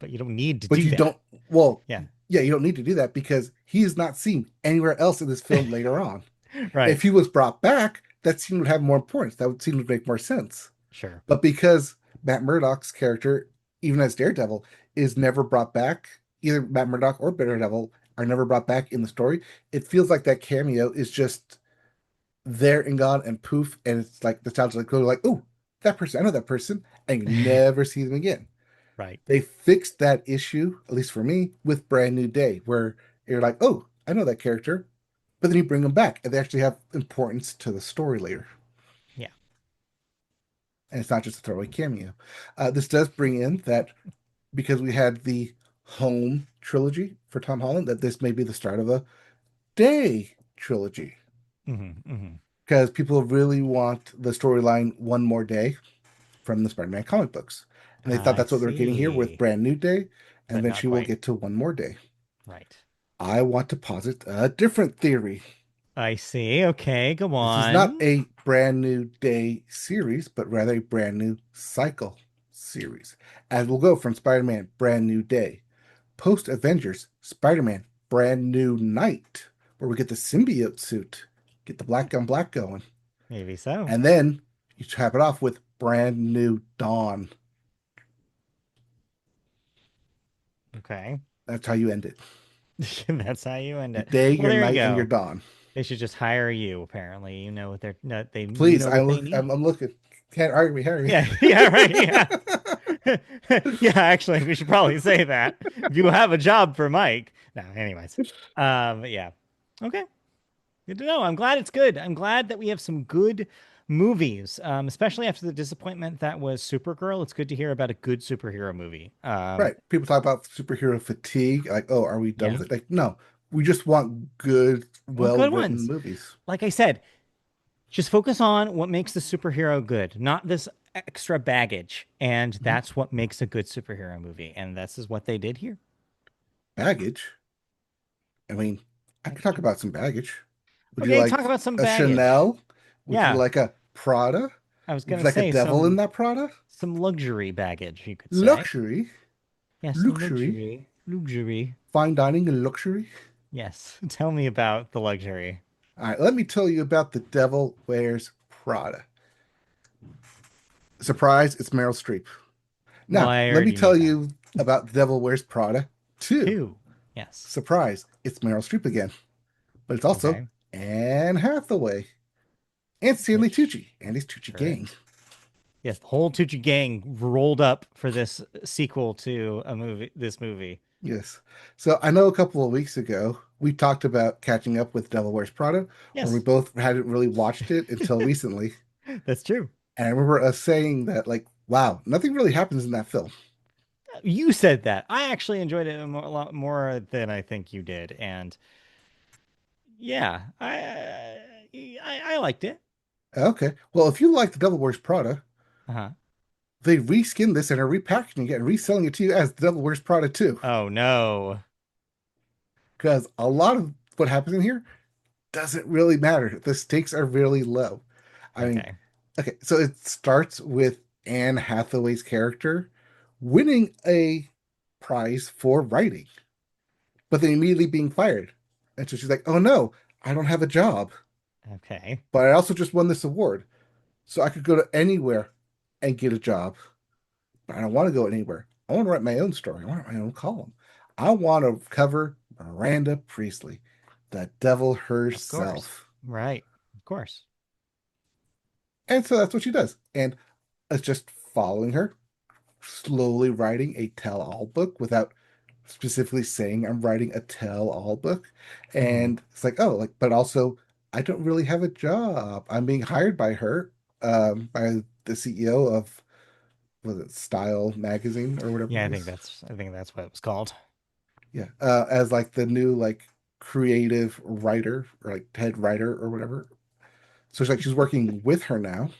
But you don't need to But do you that. don't, well, Yeah. yeah, you don't need to do that because he is not seen anywhere else in this film later on. Right. If he was brought back, that scene would have more importance. That would seem to make more sense. Sure. But because Matt Murdock's character, even as Daredevil, is never brought back, either Matt Murdock or Daredevil are never brought back in the story, it feels like that cameo is just there and gone and poof, and it's like the child's like, oh, that person, I know that person, and you never see them again. Right. They fixed that issue, at least for me, with Brand New Day, where you're like, oh, I know that character, but then you bring them back, and they actually have importance to the story later, Yeah. and it's not just a throwaway cameo. This does bring in that because we had the Home trilogy for Tom Holland, that this may be the start of a Day trilogy Hmm. Hmm. because people really want the storyline One More Day from the Spider-Man comic books. And they thought I that's what they were getting here with see. Brand New Day, and But not eventually we'll quite. get to One More Day. Right. I want to posit a different theory. I see. Okay. Go This is not on. a Brand New Day series, but rather a brand new cycle series. As we'll go from Spider-Man Brand New Day, post Avengers, Spider-Man Brand New Night, where we get the symbiote suit, get the black on black going. Maybe so. And then you cap it off with Brand New Dawn. Okay. That's how you end it. That's how you end Your it. day, Well, your there you night, and your go. dawn. They should just hire you. Apparently, you know what they're you Please, know what they need. I'm looking. Can't argue me, Harry. Yeah. Yeah. Right. Yeah. Yeah. Actually, we should probably say that if you have a job for Mike. No. Anyways. But yeah. Okay. Good to know. I'm glad it's good. I'm glad that we have some good movies, especially after the disappointment that was Supergirl. It's good to hear about a good superhero movie. Right. People talk about superhero fatigue. Like, oh, are we done Yeah. with it? Like, no. We just want good, Well, good well-written ones. movies. Like I said, just focus on what makes the superhero good, not this extra baggage. And Mhm. that's what makes a good superhero movie. And this is what they did here. Baggage. I mean, I could talk about some baggage. Would you Okay, talk like about some a baggage. Chanel? Would you Yeah, like a Prada? I was Would gonna you like a say devil in that Prada? some luxury baggage, you could say. Luxury. Yeah, some Luxury. luxury. Luxury. Fine dining and luxury. Yes. Tell me about the luxury. All right, let me tell you about The Devil Wears Prada. Surprise, it's Meryl Streep. Well, Now, I let me already knew tell that. you about The Devil Wears Prada 2. Two. Yes. Surprise, it's Meryl Streep again. but it's also Okay. Anne Hathaway and Stanley Which Tucci and his Tucci sure gang. is. Yes, the whole Tucci gang rolled up for this sequel to this movie. Yes. So I know a couple of weeks ago we talked about catching up with Devil Wears Prada, where we Yes, both hadn't really watched it until recently. that's true. And I remember us saying that, like, wow, nothing really happens in that film. You said that. I actually enjoyed it a lot more than I think you did, and yeah, I liked it. Okay. Well, if you like the Devil Wears Prada, Uh-huh. they reskinned this and are repackaging it and reselling it to you as the Devil Wears Prada 2. Oh no. Because a lot of what happens in here doesn't really matter. The stakes are really low. I mean, Okay. okay, so it starts with Anne Hathaway's character winning a prize for writing, but then immediately being fired. And so she's like, oh no, I don't have a job, Okay. but I also just won this award. So I could go to anywhere and get a job. But I don't want to go anywhere. I want to write my own story. I want to write my own column. I want to cover Miranda Priestley, the devil Of course. herself. Right. Of course. And so that's what she does. And it's just following her, slowly writing a tell-all book without specifically saying I'm writing a tell-all book. Hmm. And it's like, oh, like, but also I don't really have a job. I'm being hired by her, by the CEO of, was it Style magazine or whatever Yeah, it is? I think that's what it was called. Yeah, as like the new like creative writer or like head writer or whatever. So it's like she's working with her now,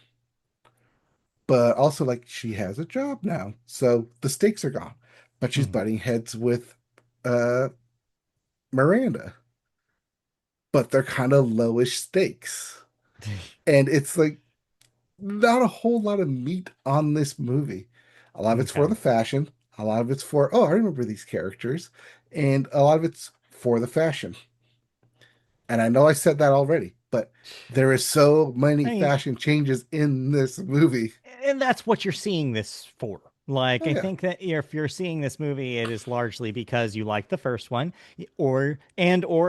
but also like she has a job now. So the stakes are gone. But she's Hmm. butting heads with uh Miranda, but they're kind of lowish stakes. And it's like not a whole lot of meat on this movie. A lot of it's for Okay. the fashion, a lot of it's for, oh, I remember these characters, and a lot of it's for the fashion. And I know I said that already, but there is so many I mean, fashion changes in this movie. and that's what you're seeing this for. Like, Oh I yeah. think that if you're seeing this movie, it is largely because you like the first one, or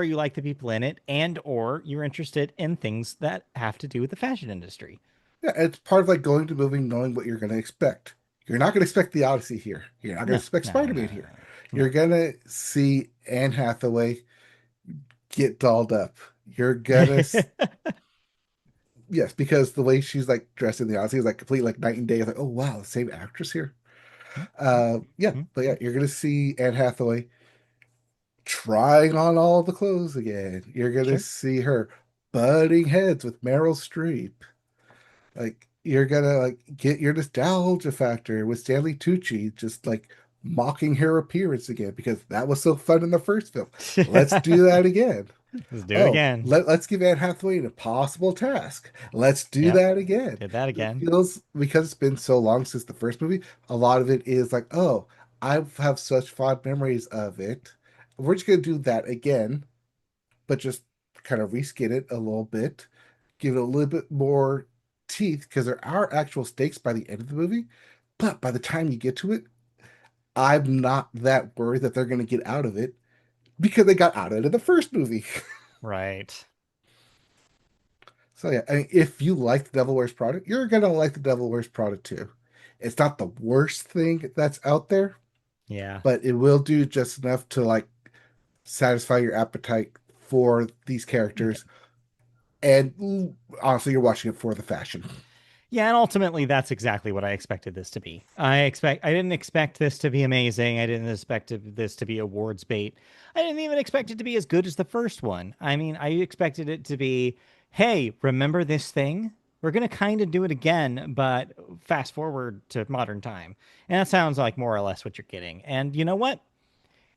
you like the people in it, and or you're interested in things that have to do with the fashion industry. Yeah, it's part of like going to a movie knowing what you're going to expect. You're not going to expect the Odyssey here. You're not going to No, expect no, no, Spider-Man no, here. no. You're going to see Anne Hathaway get dolled up. You're gonna, No. yes, because the way she's like dressed in the Odyssey is like complete like night and day. It's like, oh wow, the same actress here. Yeah, but yeah, you're gonna see Anne Hathaway trying on all the clothes again. You're gonna Sure. see her butting heads with Meryl Streep. Like you're gonna like get your nostalgia factor with Stanley Tucci, just like mocking her appearance again because that was so fun in the first film. Let's do that again. Let's do it Oh, again. let's give Anne Hathaway an impossible task. Let's do Yep. that again. Did that It again. feels because it's been so long since the first movie, a lot of it is like, oh, I have such fond memories of it. We're just gonna do that again, but just kind of reskin it a little bit, give it a little bit more teeth because there are actual stakes by the end of the movie. But by the time you get to it, I'm not that worried that they're gonna get out of it because they got out of it in the first movie. Right. So yeah, I mean, if you like the Devil Wears Prada, you're gonna like the Devil Wears Prada too. It's not the worst thing that's out there, Yeah. but it will do just enough to like satisfy your appetite for these Okay. characters. And honestly, you're watching it for the fashion. Yeah, and ultimately that's exactly what I expected this to be. I didn't expect this to be amazing. I didn't expect this to be awards bait. I didn't even expect it to be as good as the first one. I mean, I expected it to be, hey, remember this thing? We're gonna kind of do it again, but fast forward to modern time. And that sounds like more or less what you're getting. And you know what?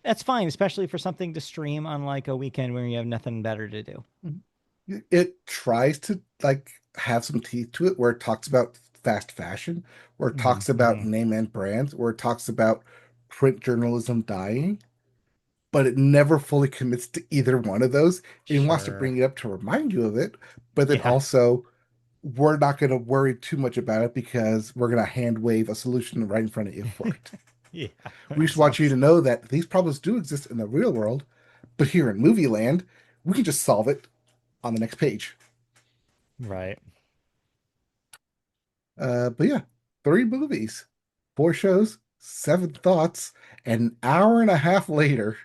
That's fine, especially for something to stream on like a weekend where you have nothing better to do. It tries to like have some teeth to it where it talks about fast fashion, where it Hmm. talks about Hmm. name and brands, where it talks about print journalism dying, but it never fully commits to either one of those. It wants to Sure. bring it up to remind you of it, but then Yeah. also we're not going to worry too much about it because we're going to hand wave a solution right in front of you for it. Yeah. We Makes just want you sense. to know that these problems do exist in the real world, but here in movie land, we can just solve it on the next page. Right. But yeah, 3 movies, 4 shows, 7 thoughts, and an hour and a half later.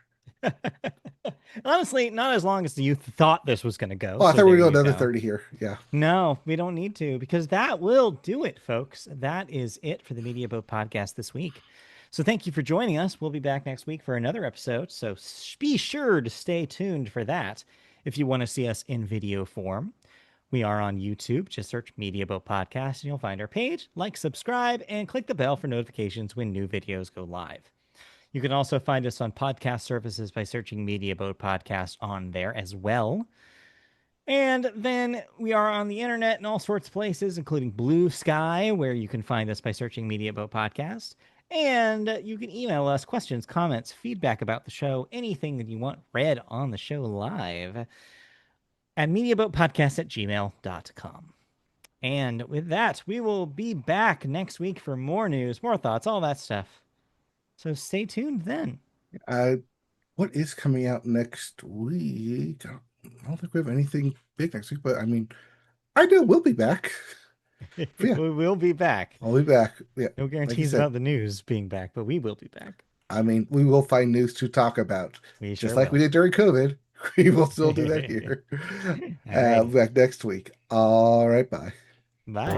Honestly, not as long as you thought this was going to go. Oh, I So thought we were there going you another go. 30 here. Yeah. No, we don't need to because that will do it, folks. That is it for the Media Boat podcast this week. So thank you for joining us. We'll be back next week for another episode. So be sure to stay tuned for that. If you want to see us in video form, we are on YouTube. Just search Media Boat Podcast and you'll find our page. Like, subscribe, and click the bell for notifications when new videos go live. You can also find us on podcast services by searching Media Boat Podcast on there as well. And then we are on the internet in all sorts of places, including Blue Sky, where you can find us by searching Media Boat Podcast. And you can email us questions, comments, feedback about the show, anything that you want read on the show live at mediaboatpodcast at gmail.com. And with that, we will be back next week for more news, more thoughts, all that stuff. So stay tuned then. Uh, what is coming out next week? I don't think we have anything big next week, but I mean, I know we'll be back. But yeah, We will be back. I'll be back. Yeah, No like you guarantees said, about the news being back, but we will be back. I mean, we will find news to talk about, We just sure like we will. did during COVID. We will still do that here. Alrighty. Back next week. All right, bye. Bye.